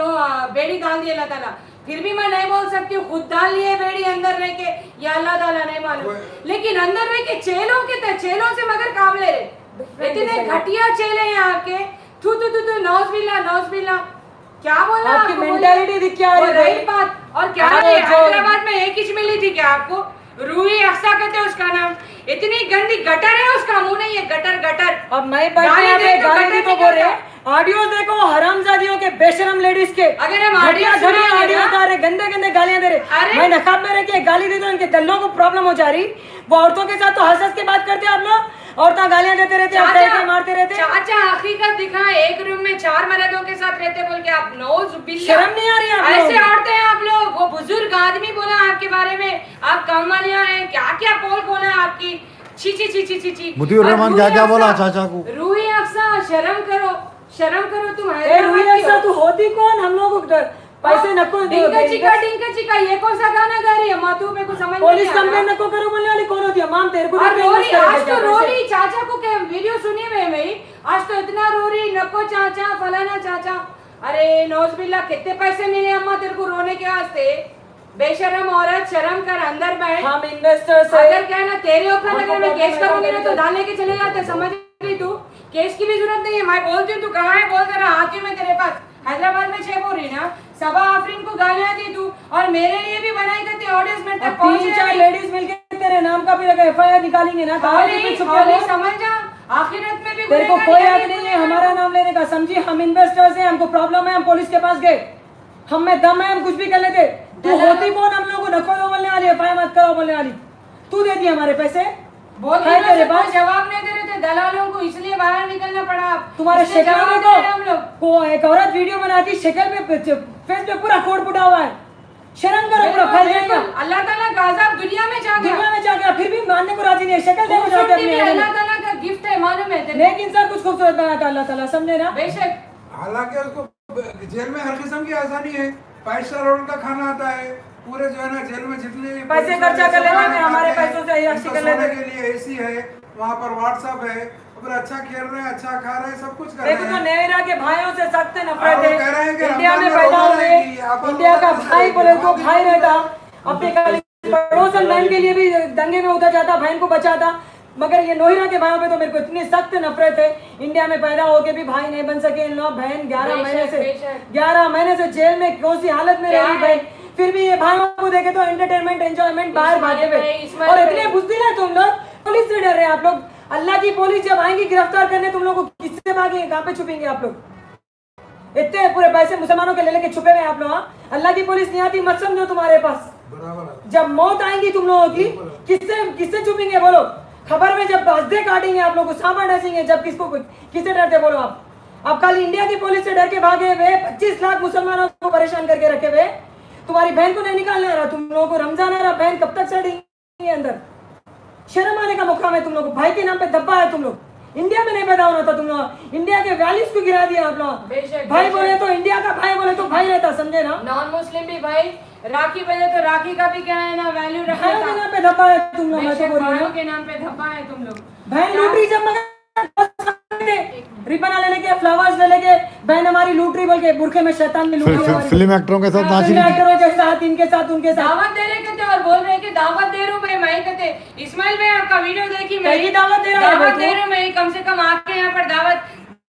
बेड़ी डाल दी अल्लाह ताला। फिर भी मैं नहीं बोल सकती हूँ, खुद डाल लिए बेड़ी अंदर रह के, या अल्लाह ताला नहीं मालूम, लेकिन अंदर रह के चेलों के थे, चेलों से मगर काम ले रहे, इतने घटिया चेले हैं आपके। थू थू थू थू, नौजबिल्ला क्या बोला
आपकी मेंटालिटी दिख क्या रही है?
रही बात। और क्या हैदराबाद में एक ही मिली थी क्या आपको? रूही अफ्सा कहते हैं उसका नाम, इतनी गंदी गटर है उसका मुंह नहीं है, गटर।
अब मैं गाली तो बोल रहे, ऑडियो देखो हरामजादियों के, बेशरम लेडीज के,
अगर हम ऑडियो
उतार रहे, गंदे गालियां दे रहे। मैं नकाब में रह के गाली देता हूँ, इनके दल्लों को प्रॉब्लम हो जा रही। वो औरतों के साथ तो हंस के बात करते हैं आप लोग, औरतें गालियां देते रहते, मारते रहते।
चाचा हकीकत दिखा, एक रूम में 4 मर्दों के साथ रहते बोल के आप नौज बिल्ला,
शर्म नहीं आ रही आप
ऐसे औरतें हैं आप लोग। वो बुजुर्ग आदमी बोला आपके बारे में, आप कमालियां हैं, क्या पोल बोला आपकी, छी।
मुतीउर रहमान क्या बोला चाचा को?
रूही अफ्सा, शर्म करो तुम।
रूही अफ्सा तू होती कौन? हम लोग पैसे नको
डिंका चिका, ये कौन सा गाना गा रही है माँ? तू मेरे को समझ
पुलिस कंप्लेंट नको करो बोलने वाली कौन होती है? माम तेरे को
आज तो रो रही, चाचा को क्या वीडियो सुनी मैं आज तो इतना रो रही, नको चाचा, फलाना चाचा। अरे नौजबिल्ला, कितने पैसे मिले अम्मा तेरे को रोने के वास्ते? बेशरम औरत, शर्म कर, अंदर बैठ।
हम इन्वेस्टर्स है।
अगर क्या ना तेरे ऊपर अगर मैं केस करूंगी ना तो डालने के चले जाते, समझ रही तू? केस की भी जरूरत नहीं है, मैं बोलती हूँ, तू कहाँ है बोल, जरा आती हूँ मैं तेरे पास। हैदराबाद में 6 बोल रही ना, सबा आफरीन को गालियां दी तू, और मेरे लिए भी बनाई करती ऑडियंस में तक पहुंचे।
3-4 लेडीज मिलके तेरे नाम का भी लगा FIR निकालेंगे ना,
समझ जा, आखिरत में भी
तेरे को कोई हक नहीं है हमारा नाम लेने का, समझी? हम इन्वेस्टर्स हैं, हमको प्रॉब्लम है, हम पुलिस के पास गए, हम में दम है, हम कुछ भी कर लेते। तू होती कौन हम लोगों को नको दो बोलने वाली, FIR मत करो बोलने वाली? तू दे दिए हमारे पैसे,
बोल तेरे पास जवाब नहीं दे रहे थे दलालों को, इसलिए बाहर निकलना पड़ा।
तुम्हारे शक्ल
हम लोग
को एक औरत वीडियो बनाती, शक्ल पे फेस पे पूरा कोट पुटा हुआ है, शर्म करो, पूरा फैल जाएगा।
अल्लाह ताला का अज़ाब दुनिया में जा गया,
फिर भी मानने को राजी नहीं है। शक्ल देखो जाते अपने,
अल्लाह ताला का गिफ्ट है, मालूम है?
नेक इंसान कुछ खूबसूरत बनाता अल्लाह ताला, समझे ना?
बेशक।
हालांकि उसको जेल में हर किस्म की आसानी है, 5 स्टार होटल का खाना आता है, पूरे जो है ना जेल में जितने
पैसे खर्चा कर लेते हैं, हमारे पैसों से ऐसी कर लेते हैं।
के लिए AC है, वहाँ पर WhatsApp है, और अच्छा खेल रहे हैं, अच्छा खा रहे हैं, सब कुछ कर रहे
देखो तो
हैं।
नोएरा के भाइयों से सख्त नफरत
कह रहे हैं कि
है। इंडिया में
रमजान
पैदा
रोजा
हुए,
रहेगी, आप
इंडिया का
रोजा
भाई बोले तो
रहेगी।
भाई रहता, अपने पड़ोसन बहन के लिए भी दंगे में उतर जाता, बहन को बचाता। मगर ये नोएरा के भाइयों पे तो मेरे को इतनी सख्त नफरत है। इंडिया में पैदा होके भी भाई नहीं बन सके इन लोग, बहन 11 महीने से जेल में कौन सी हालत में रही बहन, फिर भी ये भाइयों को देखे तो एंटरटेनमेंट एंजॉयमेंट बाहर भागे हुए। और इतने बुज़दिल है तुम लोग, पुलिस से डर रहे हैं आप लोग। अल्लाह की पुलिस जब आएंगी गिरफ्तार करने, तुम लोग को किससे भागेंगे, कहाँ पे छुपेंगे आप लोग? इतने पूरे पैसे मुसलमानों के ले लेके छुपे हुए आप लोग। अल्लाह की पुलिस नहीं आती मत समझो तुम्हारे पास। जब मौत आएंगी तुम लोगों की, किससे छुपेंगे बोलो? खबर में जब हंसदे काटेंगे आप लोग को, सांभर डसेंगे, जब किससे डरते बोलो आप? आप कल इंडिया की पुलिस से डर के भागे हुए 25 लाख मुसलमानों को परेशान करके रखे हुए, तुम्हारी बहन को नहीं निकालना रहा, तुम लोगों को रमजान आ रहा, बहन कब तक चढ़ेंगे अंदर? शर्म आने का मौका है तुम लोग को, भाई के नाम पे धब्बा है तुम लोग। इंडिया में नहीं पैदा होना था तुम लोग, इंडिया के वैल्यूज को गिरा दिया आप लोग।
बेशक,
भाई
बेशक।
बोले तो इंडिया का भाई बोले तो भाई रहता, समझे ना?
नॉन मुस्लिम भी भाई राखी बने तो राखी का भी क्या है ना वैल्यू रखने
भाइयों के
का।
नाम पे धब्बा है तुम लोग, मैं तो
बेशक,
बोल रही
भाइयों
हूँ।
के नाम पे धब्बा है तुम लोग।
बहन लूट रही जब मगर रिबन ले लेके, फ्लावर्स ले लेके, बहन हमारी लूट रही बोल के, बुरखे में शैतान ने लूट लिया हमारी।
फिल्म एक्टरों के साथ नाच
फिल्म
रही थी।
एक्टरों के साथ, इनके साथ, उनके साथ।
दावत दे रहे कहते और बोल रहे कि दावत दे रहा हूँ भाई, मैं कहते इस्माइल भाई आपका वीडियो देखी मैं,
कहीं दावत दे रहा है भाई
दावत दे रहा हूँ मैं, कम से कम आपके यहाँ पर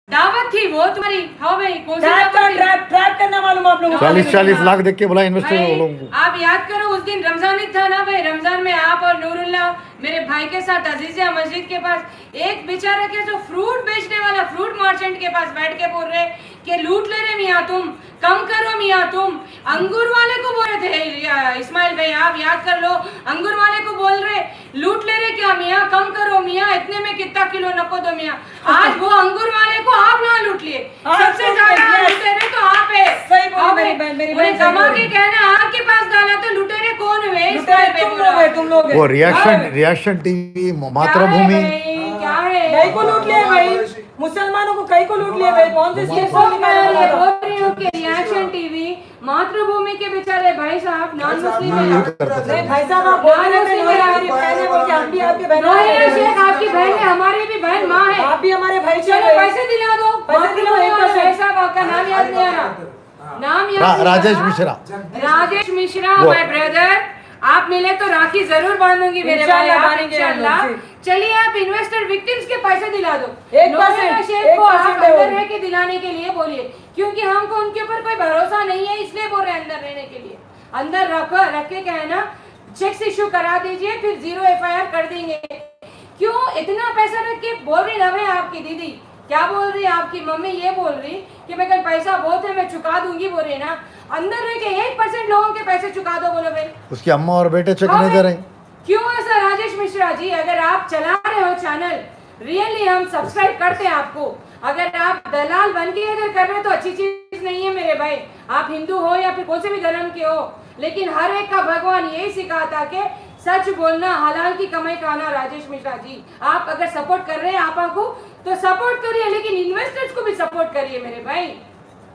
दावत थी वो तुम्हारी। हाँ भाई, कौन सी
ट्रैप
दावत थी?
ट्रैप करना मालूम आप लोगों को।
40-40 लाख देख के बोला इन्वेस्टर
भाई,
लोगों को।
आप याद करो उस दिन रमजान ही था ना भाई, रमजान में आप और नूरुल्लाह मेरे भाई के साथ अजीजिया मस्जिद के पास एक बेचारा के जो फ्रूट बेचने वाला फ्रूट मर्चेंट के पास बैठ के बोल रहे कि लूट ले रहे मियाँ तुम, कम करो मियाँ तुम। अंगूर वाले को बोल रहे थे इस्माइल भाई, आप याद कर लो, अंगूर वाले को बोल रहे लूट ले रहे क्या मियाँ, कम करो मियाँ, इतने में कितना किलो नको दो मियाँ। आज वो अंगूर वाले को आप ना लूट लिए, सबसे ज्यादा लुटेरे तो आप है।
सही बोली मेरी बहन, मेरी बहन
कमा
सही
के
बोली।
कहना आपके पास डाला तो लुटेरे कौन हुए?
लुटेरे तुम लोग है, तुम लोग है।
वो रिएक्शन टीवी, मातृभूमि,
क्या है
कई को लूट लिया भाई, मुसलमानों को कई को लूट लिया भाई। कौन से
ये
सीएम
सब
को
मैं
निकाला
ये
था?
बोल रही हूँ कि रिएक्शन टीवी मातृभूमि के बेचारे भाई साहब नॉन मुस्लिम है।
नहीं भाई साहब, आप बोल रहे थे नोएरा मेरी बहन है बोल के, हम भी आपके बहन
नोएरा शेख आपकी बहन है, हमारी भी बहन माँ है।
आप भी हमारे भाई
चलो
चलो
पैसे दिला दो।
पैसे दिलाओ,
मातृभूमि वाले
1%।
भाई साहब आपका नाम याद नहीं आ रहा, नाम याद नहीं आ
राजेश
रहा।
मिश्रा।
राजेश मिश्रा
वो।
माय ब्रदर, आप मिले तो राखी जरूर बांधूंगी मेरे भाई,
इंशाल्लाह
आप
बांधेंगे हम लोग,
इंशाल्लाह।
जी।
चलिए आप इन्वेस्टर विक्टिम्स के पैसे दिला दो,
1%
नोएरा शेख को आप
1%
अंदर
है वो।
रह के दिलाने के लिए बोलिए, क्योंकि हमको उनके ऊपर कोई भरोसा नहीं है, इसलिए बोल रहे हैं अंदर रहने के लिए। अंदर रख के क्या है ना, चेक्स इशू करा दीजिए, फिर 0 FIR कर देंगे। क्यों इतना पैसा रख के बोल रही ना भाई, आपकी दीदी क्या बोल रही है, आपकी मम्मी ये बोल रही कि मैं कल पैसा बहुत है मैं चुका दूंगी, बोल रही ना। अंदर रह के 1% लोगों के पैसे चुका दो, बोलो भाई।
उसकी अम्मा और बेटे चेक
हाँ
नहीं दे
भाई,
रहे।
क्यों ऐसा राजेश मिश्रा जी? अगर आप चला रहे हो चैनल, रियली हम सब्सक्राइब करते हैं आपको। अगर आप दलाल बन के अगर कर रहे हो तो अच्छी चीज नहीं है मेरे भाई। आप हिंदू हो या फिर कोई से भी धर्म के हो, लेकिन हर एक का भगवान यही सिखाता कि सच बोलना, हलाल की कमाई खाना। राजेश मिश्रा जी, आप अगर सपोर्ट कर रहे हैं आपा को तो सपोर्ट करिए, लेकिन इन्वेस्टर्स को भी सपोर्ट करिए मेरे भाई।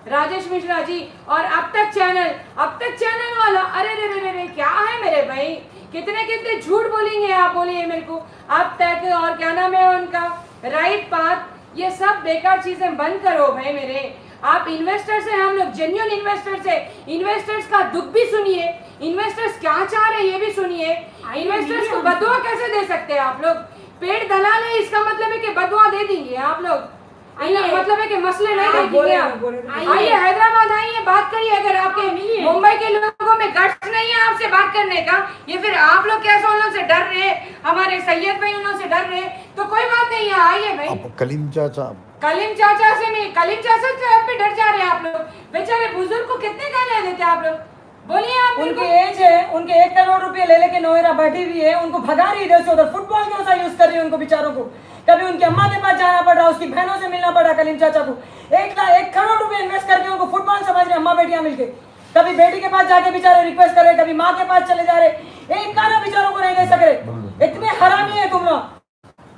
राजेश मिश्रा जी और अब तक चैनल वाला, अरे रे रे रे क्या है मेरे भाई, कितने झूठ बोलेंगे आप, बोलिए मेरे को। अब तक और क्या नाम है उनका, राइट पाथ, ये सब बेकार चीजें बंद करो भाई मेरे। आप इन्वेस्टर्स हैं, हम लोग जेन्युइन इन्वेस्टर्स है। इन्वेस्टर्स का दुख भी सुनिए, इन्वेस्टर्स क्या चाह रहे हैं ये भी सुनिए। इन्वेस्टर्स को बदुआ कैसे दे सकते हैं आप लोग? पेड़ दलाल है, इसका मतलब है कि बदुआ दे देंगे आप लोग, मतलब है कि मसले नहीं देखेंगे आप। आइए हैदराबाद आइए, बात करिए। अगर आपके मुंबई के लोगों में गट्स नहीं है आपसे बात करने का, ये फिर आप लोग कैसे उन लोगों से डर रहे, हमारे सैयद भाई उन लोगों से डर रहे, तो कोई बात नहीं है, आइए भाई।
अब कलीम चाचा
कलीम चाचा से आप भी डर जा रहे हैं आप लोग। बेचारे बुजुर्ग को कितने गाने देते आप लोग, बोलिए आप।
उनकी एज है, उनके 1 करोड़ रुपए ले लेके नोएरा बैठी हुई है, उनको भगा रही इधर से उधर। फुटबॉल क्यों सा यूज कर रही है उनको बेचारों को? कभी उनकी अम्मा के पास जाना पड़ रहा, उसकी बहनों से मिलना पड़ा कलीम चाचा को। 1 करोड़ रुपए इन्वेस्ट करके उनको फुटबॉल समझ रहे अम्मा बेटियां मिलके। कभी बेटी के पास जाके बेचारे रिक्वेस्ट कर रहे, कभी माँ के पास चले जा रहे, एक गाना बेचारों को नहीं दे सक रहे। इतने हरामी है तुम लोग,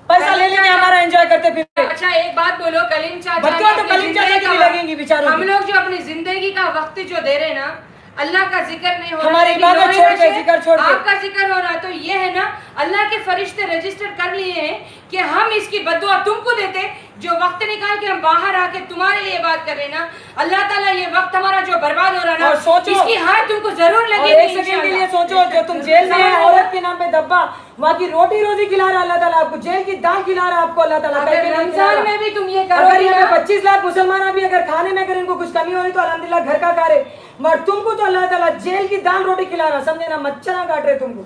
पैसा ले लेके हमारा एंजॉय करते फिर।
अच्छा एक बात बोलो, कलीम चाचा
बच्चों तो
अपनी
कलीम चाचा
जिंदगी
की
का
लगेंगी बेचारों
हम
की।
लोग जो अपनी जिंदगी का वक्त जो दे रहे हैं ना, अल्लाह का जिक्र नहीं हो रहा,
हमारी
लेकिन
इबादत
नोएरा
छोड़ के,
से
जिक्र छोड़ के।
आपका जिक्र हो रहा, तो ये है ना, अल्लाह के फरिश्ते रजिस्टर कर लिए हैं कि हम इसकी बद्दुआ तुमको देते, जो वक्त निकाल के हम बाहर आके तुम्हारे लिए बात कर रहे ना। अल्लाह ताला ये वक्त हमारा जो बर्बाद हो रहा ना,
और सोचो,
इसकी हार तुमको जरूर
और
लगेगी।
एक सेकंड के लिए सोचो, जो तुम जेल में है, औरत के नाम पे दब्बा, वहाँ की रोटी रोजी खिला रहा अल्लाह ताला आपको, जेल की दाल खिला रहा आपको अल्लाह ताला।
अगर रमजान में भी तुम ये
अगर
करोगे
यहाँ
ना,
पे 25 लाख मुसलमान भी अगर खाने में अगर इनको कुछ कमी हो रही तो अल्हम्दुलिल्लाह घर का खा रहे, मगर तुमको तो अल्लाह ताला जेल की दाल रोटी खिला रहा, समझे ना, मच्छर काट रहे तुमको।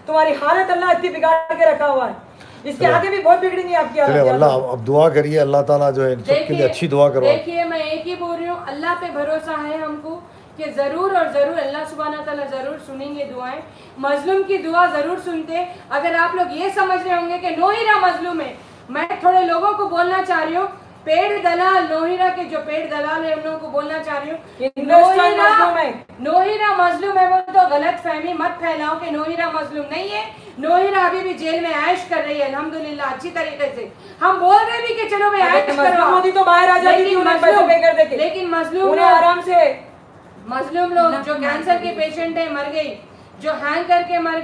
तुम्हारी हालत अल्लाह इतनी बिगाड़ के रखा हुआ है, इसके आगे भी बहुत बिगड़ेंगी आपकी
चलिए
हालत।
अल्लाह अब दुआ करिए, अल्लाह ताला जो है इन सबके लिए अच्छी दुआ करवा।
देखिए मैं एक ही बोल रही हूँ, अल्लाह पे भरोसा है हमको कि जरूर और जरूर अल्लाह सुब्हाना ताला जरूर सुनेंगे दुआएं। मजलूम की दुआ जरूर सुनते। अगर आप लोग ये समझ रहे होंगे कि नोएरा मजलूम है, मैं थोड़े लोगों को बोलना चाह रही हूँ, पेड़ दलाल नोहिरा के जो पेड़ दलाल है उन लोगों को बोलना चाह रही हूँ,
इन्वेस्टर मजलूम है।
नोहिरा मजलूम है, वो तो गलत फहमी मत फैलाओ कि नोहिरा मजलूम नहीं है। नोहिरा अभी भी जेल में ऐश कर रही है अल्हम्दुलिल्लाह अच्छी तरीके से। हम बोल रहे भी कि चलो मैं ऐश
मजलूम होती तो बाहर आ जाती थी, उन्हें पैसे पे कर देके।
लेकिन मजलूम
उन्हें आराम से,
मजलूम लोग जो कैंसर के पेशेंट है मर गई, जो हैंग करके मर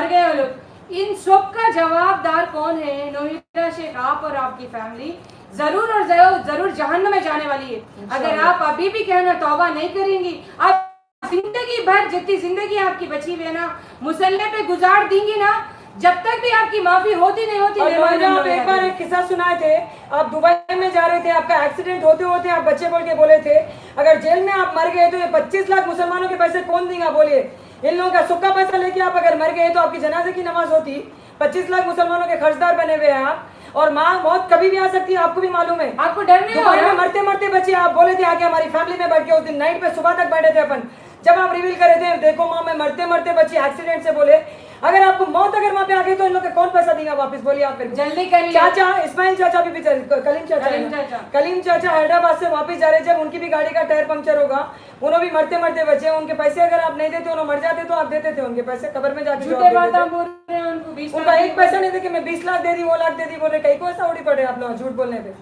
गए वो लोग, इन सब का जवाबदार कौन है? नोहिरा शेख, आप और आपकी फैमिली जरूर और जरूर जहन्नम में जाने वाली है। अगर आप अभी भी कहना तौबा नहीं करेंगी, आप जिंदगी भर जितनी जिंदगी आपकी बची हुई है ना मुसल्ले पे गुजार देंगी ना, जब तक भी आपकी माफी होती नहीं होती।
आप एक बार एक किस्सा सुनाए थे, आप दुबई में जा रहे थे, आपका एक्सीडेंट होते होते आप बच्चे बोल के बोले थे अगर जेल में आप मर गए तो ये 25 लाख मुसलमानों के पैसे कौन देगा? बोलिए, इन लोगों का सुक्का पैसा लेके आप अगर मर गए तो आपकी जनाजे की नमाज होती। 25 लाख मुसलमानों के खर्चदार बने हुए हैं आप, और मौत कभी भी आ सकती है, आपको भी मालूम है।
आपको डर नहीं हो रहा?
मरते मरते बच्चे आप बोले थे आके हमारी फैमिली में बैठ के उस दिन नाइट पे सुबह तक बैठे थे अपन, जब आप रिवील करे थे देखो माँ मैं मरते मरते बच्ची एक्सीडेंट से, बोले अगर आपको मौत अगर वहाँ पे आ गई तो इन लोग का कौन पैसा देगा वापस? बोलिए आप फिर
जल्दी करिए।
चाचा इस्माइल चाचा भी कलीम चाचा हैदराबाद से वापस जा रहे, जब उनकी भी गाड़ी का टायर पंक्चर होगा, उन्होंने भी मरते मरते बचे। उनके पैसे अगर आप नहीं देते, उन्होंने मर जाते तो आप देते थे उनके पैसे, कब्र में जाके
झूठे बात आप बोल रहे हैं। उनको 20
उनका एक पैसा नहीं दे के मैं 20 लाख दे दी, वो लाख दे दी, बोले कहीं को ऐसा उड़ी पड़े आप लोग झूठ बोलने पे।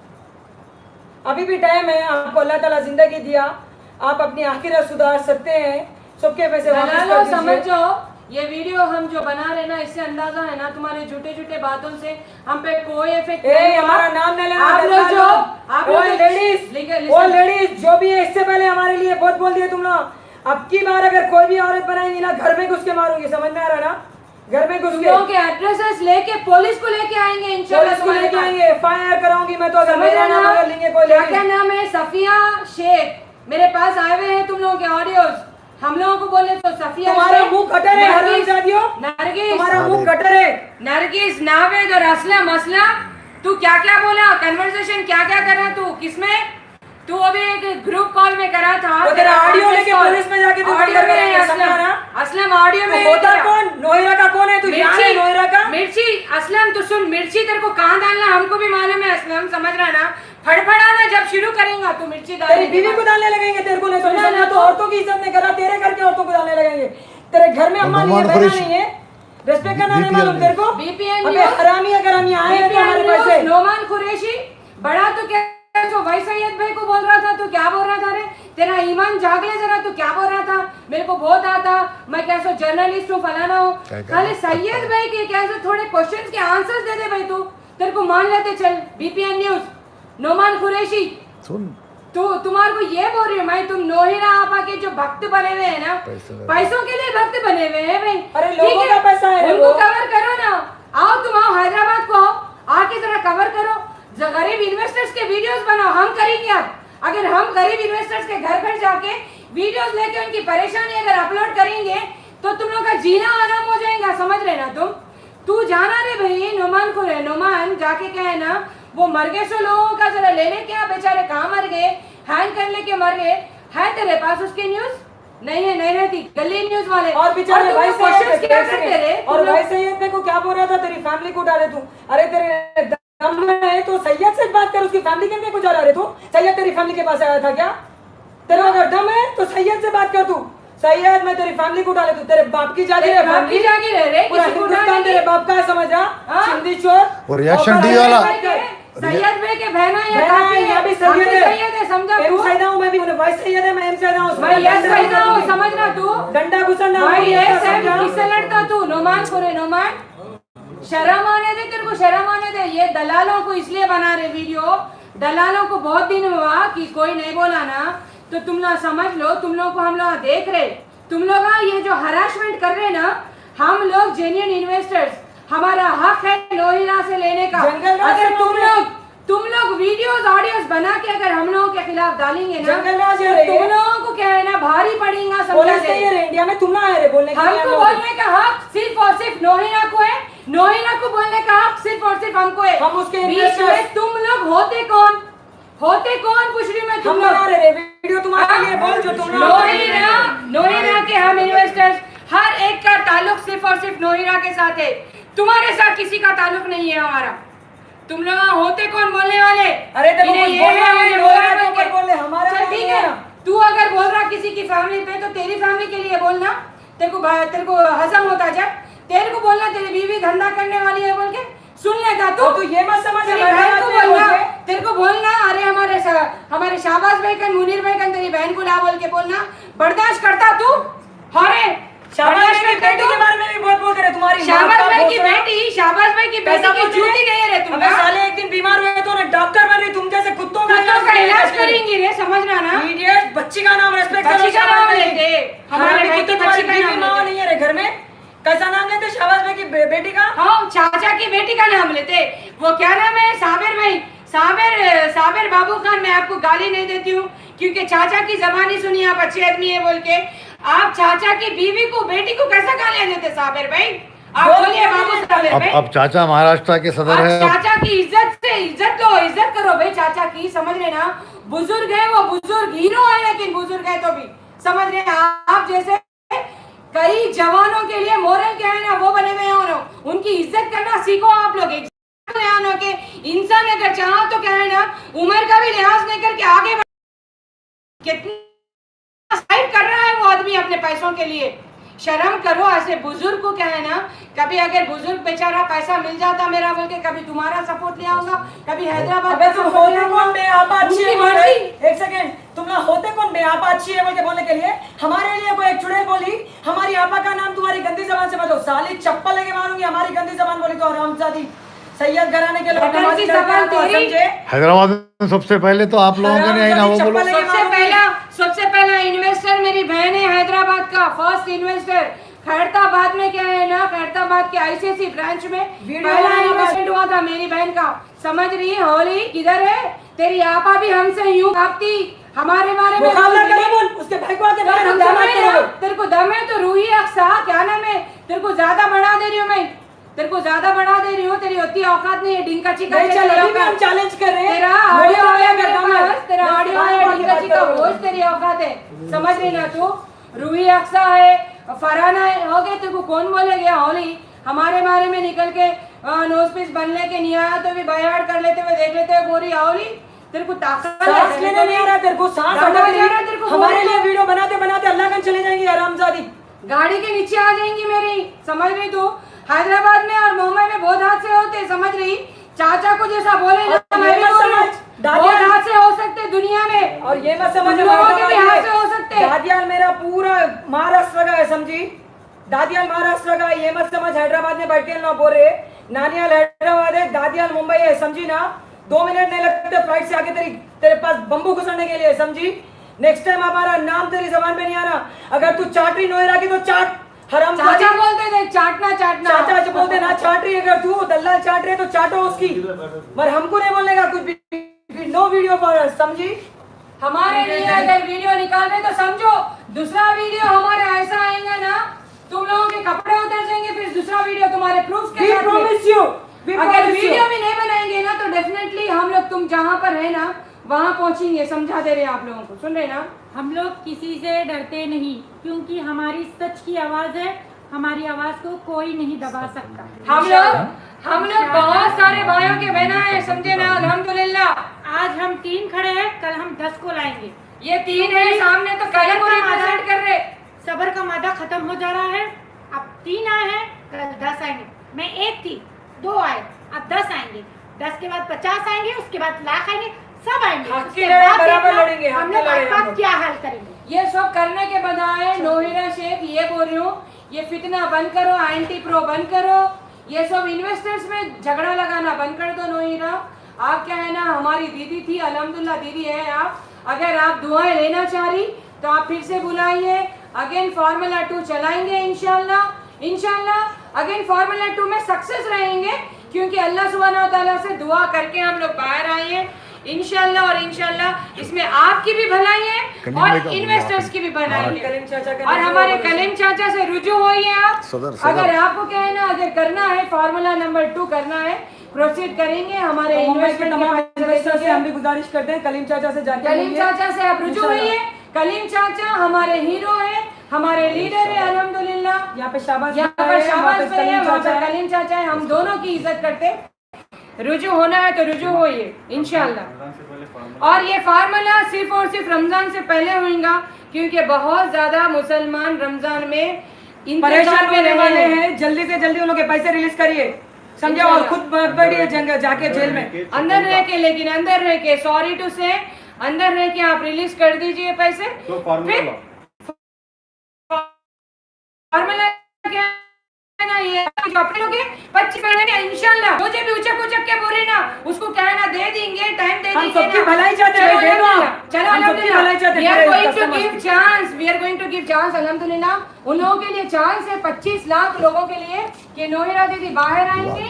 अभी भी टाइम है, आपको अल्लाह ताला जिंदगी दिया, आप अपनी आखिरत सुधार सकते हैं, सबके पैसे वापस कर दीजिए।
समझो ये वीडियो हम जो बना रहे ना, इससे अंदाजा है ना तुम्हारे झूठे झूठे बातों से हम पे कोई इफेक्ट नहीं हुआ।
हमारा नाम नहीं लेना।
आप लोग जो
वो लेडीज जो भी है, इससे पहले हमारे लिए बहुत बोल दिए तुम लोग। अब की बार अगर कोई भी औरत बनाएंगी ना, घर में घुस के मारूंगी, समझ में आ रहा ना? घर में घुस
के एड्रेसेस लेके पुलिस को लेके आएंगे इंशाल्लाह,
पुलिस को लेके आएंगे, एफआईआर कराऊंगी मैं तो। अगर मेरा नाम अगर लेंगे कोई,
क्या नाम है? सफिया शेख। मेरे पास आए हुए हैं तुम लोगों के ऑडियोज, हम लोगों को बोले तो सफिया,
तुम्हारा मुंह कटर है हरामजादियों,
नरगिस,
तुम्हारा मुंह कटर है।
नरगिस, नावेद और असलम, तू क्या क्या बोला? कन्वर्सेशन क्या क्या कर रहा तू? किसमें? तू अभी एक ग्रुप कॉल में करा था,
तो तेरा ऑडियो लेके पुलिस में जाके तू
ऑडियो में असलम ऑडियो में
होता कौन? नोहिरा का कौन है? तू जान है नोहिरा का?
मिर्ची असलम, तू सुन, मिर्ची तेरे को कहां डालना हमको भी मालूम है असलम, समझ रहा ना? फड़फड़ाना जब शुरू करेगा तो मिर्ची डाल,
तेरी बीवी को डालने लगेंगे, तेरे को नहीं समझना तो औरतों की इज्जत नहीं करा, तेरे घर के औरतों को डालने लगेंगे। तेरे घर में अम्मा नहीं है, बहना नहीं है, रेस्पेक्ट करना नहीं मालूम तेरे को?
बीपीएन
अबे हरामी, अगर हम यहाँ आए तो हमारे पैसे।
नोमान कुरैशी बड़ा तो क्या जो भाई सैयद भाई को बोल रहा था, तो क्या बोल रहा था रे? तेरा ईमान जाग ले जरा, तू क्या बोल रहा था? मेरे को बहुत आता, मैं कैसे जर्नलिस्ट हूँ, फलाना हूँ। खाली सैयद भाई के कैसे थोड़े क्वेश्चंस के आंसर्स दे दे भाई, तू तेरे को मान लेते चल। बीपीएन न्यूज, नोमान कुरैशी, तुम्हारे को ये बोल रही हूँ मैं, तुम नोहिरा आपा के जो भक्त बने हुए हैं ना, पैसों के लिए भक्त बने हुए हैं भाई।
अरे लोगों का पैसा है,
उनको कवर करो ना। आओ तुम आओ हैदराबाद को, आओ आके जरा कवर करो, गरीब इन्वेस्टर्स के वीडियोस बनाओ। हम करेंगे अब, अगर हम गरीब इन्वेस्टर्स के घर घर जाके वीडियोस लेके उनकी परेशानी अगर अपलोड करेंगे तो तुम लोग का जीना आराम हो जाएगा, समझ रहे ना तुम? तू जाना रे भाई, नोमान को रे, नोमान जाके क्या है ना, वो मर गए सो लोगों का जरा लेने, क्या बेचारे कहाँ मर गए, हैंग कर लेके मर गए, है तेरे पास उसकी न्यूज? नहीं है, नहीं रहती गली न्यूज वाले।
और बेचारे भाई
क्वेश्चंस क्या करते रे?
और भाई सैयद को क्या बोल रहा था, तेरी फैमिली को डाले तू? अरे तेरे दम है तो सैयद से बात कर, उसकी फैमिली के को जा रहे तू? सैयद तेरी फैमिली के पास आया था क्या? तेरा अगर दम है तो सैयद से बात कर तू। सैयद मैं तेरी फैमिली को डाले, तू तेरे बाप की जागीर है,
फैमिली जागीर है रे,
पूरा हिंदुस्तान तेरे बाप का है, समझ रहा? सिंधी चोर
और रिएक्शन डी वाला
सैयद भाई के बहना ये
यहाँ भी सैयद
है, समझा तू?
सैयद हूँ मैं भी, भाई सैयद है, मैं एम सैयद हूँ
भाई, यस सैयद हूँ, समझ रहा तू?
डंडा घुसना
भाई ये सब किससे लड़ता तू? नोमान को रे, नोमान शर्म आने दे, तेरे को शर्म आने दे। ये दलालों को इसलिए बना रहे वीडियो, दलालों को बहुत दिन हुआ कि कोई नहीं बोला ना, तो तुम लोग समझ लो, तुम लोग को हम लोग देख रहे, तुम लोग ये जो हरासमेंट कर रहे ना, हम लोग जेन्युइन इन्वेस्टर्स, हमारा हक है नोहिरा से लेने का। अगर तुम लोग वीडियोस ऑडियोस बना के अगर हम लोगों के खिलाफ डालेंगे ना, तो तुम लोगों को क्या है ना, भारी पड़ेगा। समझे?
इंडिया में तुम ना आए रे बोलने के लिए,
हमको बोलने का हक सिर्फ और सिर्फ नोहिरा को है, नोहिरा को बोलने का हक सिर्फ और सिर्फ हमको है।
हम उसके
बीच में तुम लोग होते कौन पूछ रही मैं? तुम लोग
वीडियो तुम्हारे लिए बोल जो तुम
नोहिरा के हम इन्वेस्टर्स, हर एक का ताल्लुक सिर्फ और सिर्फ नोहिरा के साथ है, तुम्हारे साथ किसी का ताल्लुक नहीं है हमारा। तुम लोग होते कौन बोलने वाले?
अरे देखो
लिए बोलना, तेरे को हजम होता जब, तेरे को बोलना तेरी बीवी धंधा करने वाली है बोल के सुन लेता तू।
तो ये मत समझ
तेरी बहन को बोलना, तेरे को बोलना अरे हमारे शाहबाज भाई का, मुनीर भाई का तेरी बहन को ला बोल के बोलना, बर्दाश्त करता तू? अरे
शाहबाज भाई की बेटी के बारे में भी बहुत बोल रहे तुम्हारी
शाहबाज भाई की बेटी की जूती नहीं रे तुम।
अबे साले एक दिन बीमार हुए तो ना डॉक्टर बन रही, तुम जैसे कुत्तों का
इलाज करेंगी रे, समझना ना।
इडियट, बच्ची का नाम रेस्पेक्ट करो।
बच्ची का नाम लेते, हमारे भाई की बच्ची का नाम
माँ नहीं है रे घर में, कैसा नाम लेते शाहबाज भाई की बेटी का?
हाँ, चाचा की बेटी का नाम लेते। वो क्या नाम है, साबिर भाई, साबिर बाबू खान। मैं आपको गाली नहीं देती हूँ क्योंकि चाचा की जबानी सुनी आप अच्छे आदमी है बोल के। आप चाचा की बीवी को, बेटी को कैसा गालियां देते साबिर भाई? आप बोलिए बाबू साबिर भाई।
अब चाचा महाराष्ट्र के सदर है।
चाचा की इज्जत लो, इज्जत करो भाई चाचा की, समझ रहे ना? बुजुर्ग है वो, बुजुर्ग हीरो है लेकिन बुजुर्ग है तो भी, समझ रहे हैं? आप जैसे कई जवानों के लिए मोरल क्या है ना वो बने हुए हैं, उनकी इज्जत करना सीखो आप लोग। के इंसान अगर चाहो तो क्या है ना, उम्र का भी लिहाज नहीं करके आगे कितना साइड कर रहा है वो आदमी अपने पैसों के लिए। शर्म करो ऐसे बुजुर्ग को, क्या है ना, कभी अगर बुजुर्ग बेचारा पैसा मिल जाता मेरा बोल के, कभी तुम्हारा सपोर्ट ले आऊंगा, कभी हैदराबाद
में तुम होते कौन बे आप अच्छी है बोल रही? एक सेकंड, तुम लोग होते कौन बे आप अच्छी है बोल के बोलने के लिए? हमारे लिए कोई एक चुड़ैल बोली, हमारी आपा का नाम तुम्हारी गंदी जबान से मतलब साली चप्पल लेके मारूंगी, हमारी गंदी जबान बोली तो हरामजादी। सैयद घराने के लोग
नमाजी जबान तेरी।
हैदराबाद में सबसे पहले तो आप लोगों के नहीं ना वो बोलो।
सबसे पहला इन्वेस्टर मेरी बहन है, हैदराबाद का फर्स्ट इन्वेस्टर। खैरताबाद में क्या है ना, खैरताबाद के आईसीसी ब्रांच में पहला इन्वेस्टमेंट हुआ था मेरी बहन का, समझ रही है? होली किधर है तेरी आपा भी हमसे यूं भागती हमारे बारे में।
उसके भाई को आके
तेरे को दम है तो रूही अक्सा, क्या नाम है, तेरे को ज्यादा बढ़ा दे रही हूँ मैं, तेरे को ज्यादा बढ़ा दे रही हूँ, तेरी उतनी औकात नहीं है डिंका चिका।
हम चैलेंज कर रहे हैं,
तेरा ऑडियो आया मेरे पास, तेरा ऑडियो आया डिंका चिका, वो तेरी औकात है, समझ रही ना तू? रूही अक्सा है, फरहाना है, हो गए तेरे को कौन बोलेगा? होली हमारे बारे में निकल के नोज पीस बनने के नहीं आया तो भी बयाड़ कर लेते हुए देख लेते हुए गोरी होली, तेरे को ताकत
सांस लेने नहीं आ रहा, तेरे को सांस अटक रही है, तेरे को हमारे लिए वीडियो बनाते बनाते अल्लाह कन चले जाएंगी हरामजादी,
गाड़ी के नीचे आ जाएंगी मेरी, समझ रही तू? हैदराबाद में और मुंबई में बहुत हादसे होते, समझ रही? चाचा को जैसा बोले ना, मैं भी बोल रही हूं, बहुत हादसे हो सकते दुनिया में,
और ये मत समझ
हादसे हो सकते।
दादियाल मेरा पूरा महाराष्ट्र का है, समझी? दादियाल महाराष्ट्र का, ये मत समझ हैदराबाद में बैठ के ना बोल रहे, नानियाल हैदराबाद है, दादियाल मुंबई है, समझी ना? 2 मिनट नहीं लगते फ्लाइट से आके तेरे पास बम्बू घुसाने के लिए, समझी? नेक्स्ट टाइम हमारा नाम तेरी जबान पे नहीं आना, अगर तू चाटरी नोएरा की तो चाट, हराम
चाचा बोलते थे चाटना,
चाचा बोलते ना चाट रही, अगर तू दल्लाल चाट रहे तो चाटो उसकी, पर हमको नहीं बोलेगा कुछ भी। नो वीडियो फॉर, समझी?
हमारे लिए अगर वीडियो निकाल रहे तो समझो, दूसरा वीडियो हमारे ऐसा आएगा ना, तुम लोगों के कपड़े उतर जाएंगे, फिर दूसरा वीडियो तुम्हारे प्रूफ के साथ। अगर वीडियो भी नहीं बनाएंगे ना तो डेफिनेटली हम लोग तुम जहाँ पर है ना वहाँ पहुँचेंगे, समझा दे रहे हैं आप लोगों को, सुन रहे ना?
हम लोग किसी से डरते नहीं क्योंकि हमारी सच की आवाज है, हमारी आवाज को कोई नहीं दबा सकता।
हम लोग बहुत सारे भाइयों के बहना है, समझे ना? अल्हम्दुलिल्लाह
आज हम 3 खड़े हैं, कल हम 10 को लाएंगे।
ये 3 है सामने तो कल को रिप्रेजेंट कर रहे।
सबर का मादा खत्म हो जा रहा है, अब 3 आए हैं, कल 10 आएंगे। मैं 1 थी, 2 आए, अब 10 आएंगे, 10 के बाद 50 आएंगे, उसके बाद लाख आएंगे, सब आएंगे। उसके बाद
बराबर लड़ेंगे,
हम लोग आपका क्या हाल करेंगे।
ये सब करने के बजाय नोहिरा शेख ये बोल रही हूँ, ये फितना बंद करो, एंटी प्रो बंद करो, ये सब इन्वेस्टर्स में झगड़ा लगाना बंद कर दो। नोहिरा आप क्या है ना, हमारी दीदी थी, अल्हम्दुलिल्लाह दीदी है आप, अगर आप दुआएं लेना चाह रही तो आप फिर से बुलाइए, अगेन फार्मूला 2 चलाएंगे इंशाल्लाह अगेन फार्मूला 2 में सक्सेस रहेंगे, क्योंकि अल्लाह सुब्हानहू व तआला से दुआ करके हम लोग बाहर आए हैं इंशाल्लाह, और इंशाल्लाह इसमें आपकी भी भलाई है और इन्वेस्टर्स की भी भलाई है। और हमारे कलीम चाचा से रुजू हुई है आप, अगर आपको क्या है ना, अगर करना है फार्मूला नंबर 2 करना है, प्रोसीड करेंगे। हमारे इन्वेस्टमेंट
से हम भी गुजारिश करते हैं कलीम चाचा से जाके,
कलीम चाचा से आप रुजू हुई है। कलीम चाचा हमारे हीरो है, हमारे लीडर है, अल्हम्दुलिल्लाह।
यहाँ पे शाबाश
भाई है, वहाँ पे कलीम चाचा है, हम दोनों की इज्जत करते। रुजू होना है तो रुजू होइए इंशाल्लाह। और ये फार्मूला सिर्फ और सिर्फ रमजान से पहले होगा, क्योंकि बहुत ज्यादा मुसलमान रमजान में
परेशान
इंतजार में
होने वाले
रहे हैं।
हैं, जल्दी से जल्दी उन लोग के पैसे रिलीज करिए, समझे, और खुद बढ़िए जंग जाके जेल में
अंदर रह के, लेकिन अंदर रह के, सॉरी टू से, अंदर रह के आप रिलीज कर दीजिए पैसे।
तो फार्मूला
फार्मूला क्या है ना, ये जो अपने लोग 25 महीने इंशाल्लाह जो भी उचक उचक के बोले ना, उसको क्या है ना दे देंगे, टाइम दे
हम
देंगे
सबकी
ना।
भलाई चाहते
चलो
हैं, दे दो आप।
अल्हम्दुलिल्लाह, चलो
हम सबकी भलाई चाहते हैं,
अल्हम्दुलिल्लाह, we are
पूरे
going to
customers
give
को।
chance, we are going to give chance अल्हम्दुलिल्लाह। उन लोगों के लिए चांस है 25 लाख लोगों के लिए कि नोहिरा दीदी बाहर आएंगे,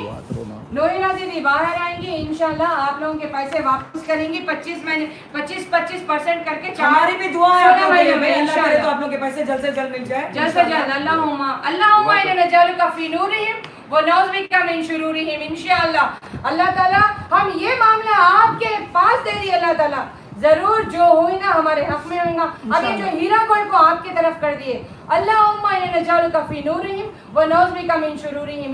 नोहिरा दीदी बाहर आएंगे इंशाल्लाह, आप लोगों के पैसे वापस करेंगे 25 महीने 25% करके।
हमारी भी दुआ है आप
16
लोगों के लिए,
महीने में
अल्लाह करे तो
इंशाल्लाह।
आप लोग के पैसे जल्द से जल्द मिल जाए
जल्द से जल्द अल्लाहुम्मा इन्ना नजालुका फी नूरिहिम व नऊज़ुबिका मिन शुरूरिहिम इंशाअल्लाह। अल्लाह ताला हम ये मामला आपके पास दे दिए, अल्लाह ताला जरूर जो हुई ना हमारे हक में होगा। अब ये जो हीरा गोल्ड को आपकी तरफ कर दिए, अल्लाहुम्मा इन्ना नजालुका फी नूरिहिम व नऊज़ुबिका मिन शुरूरिहिम।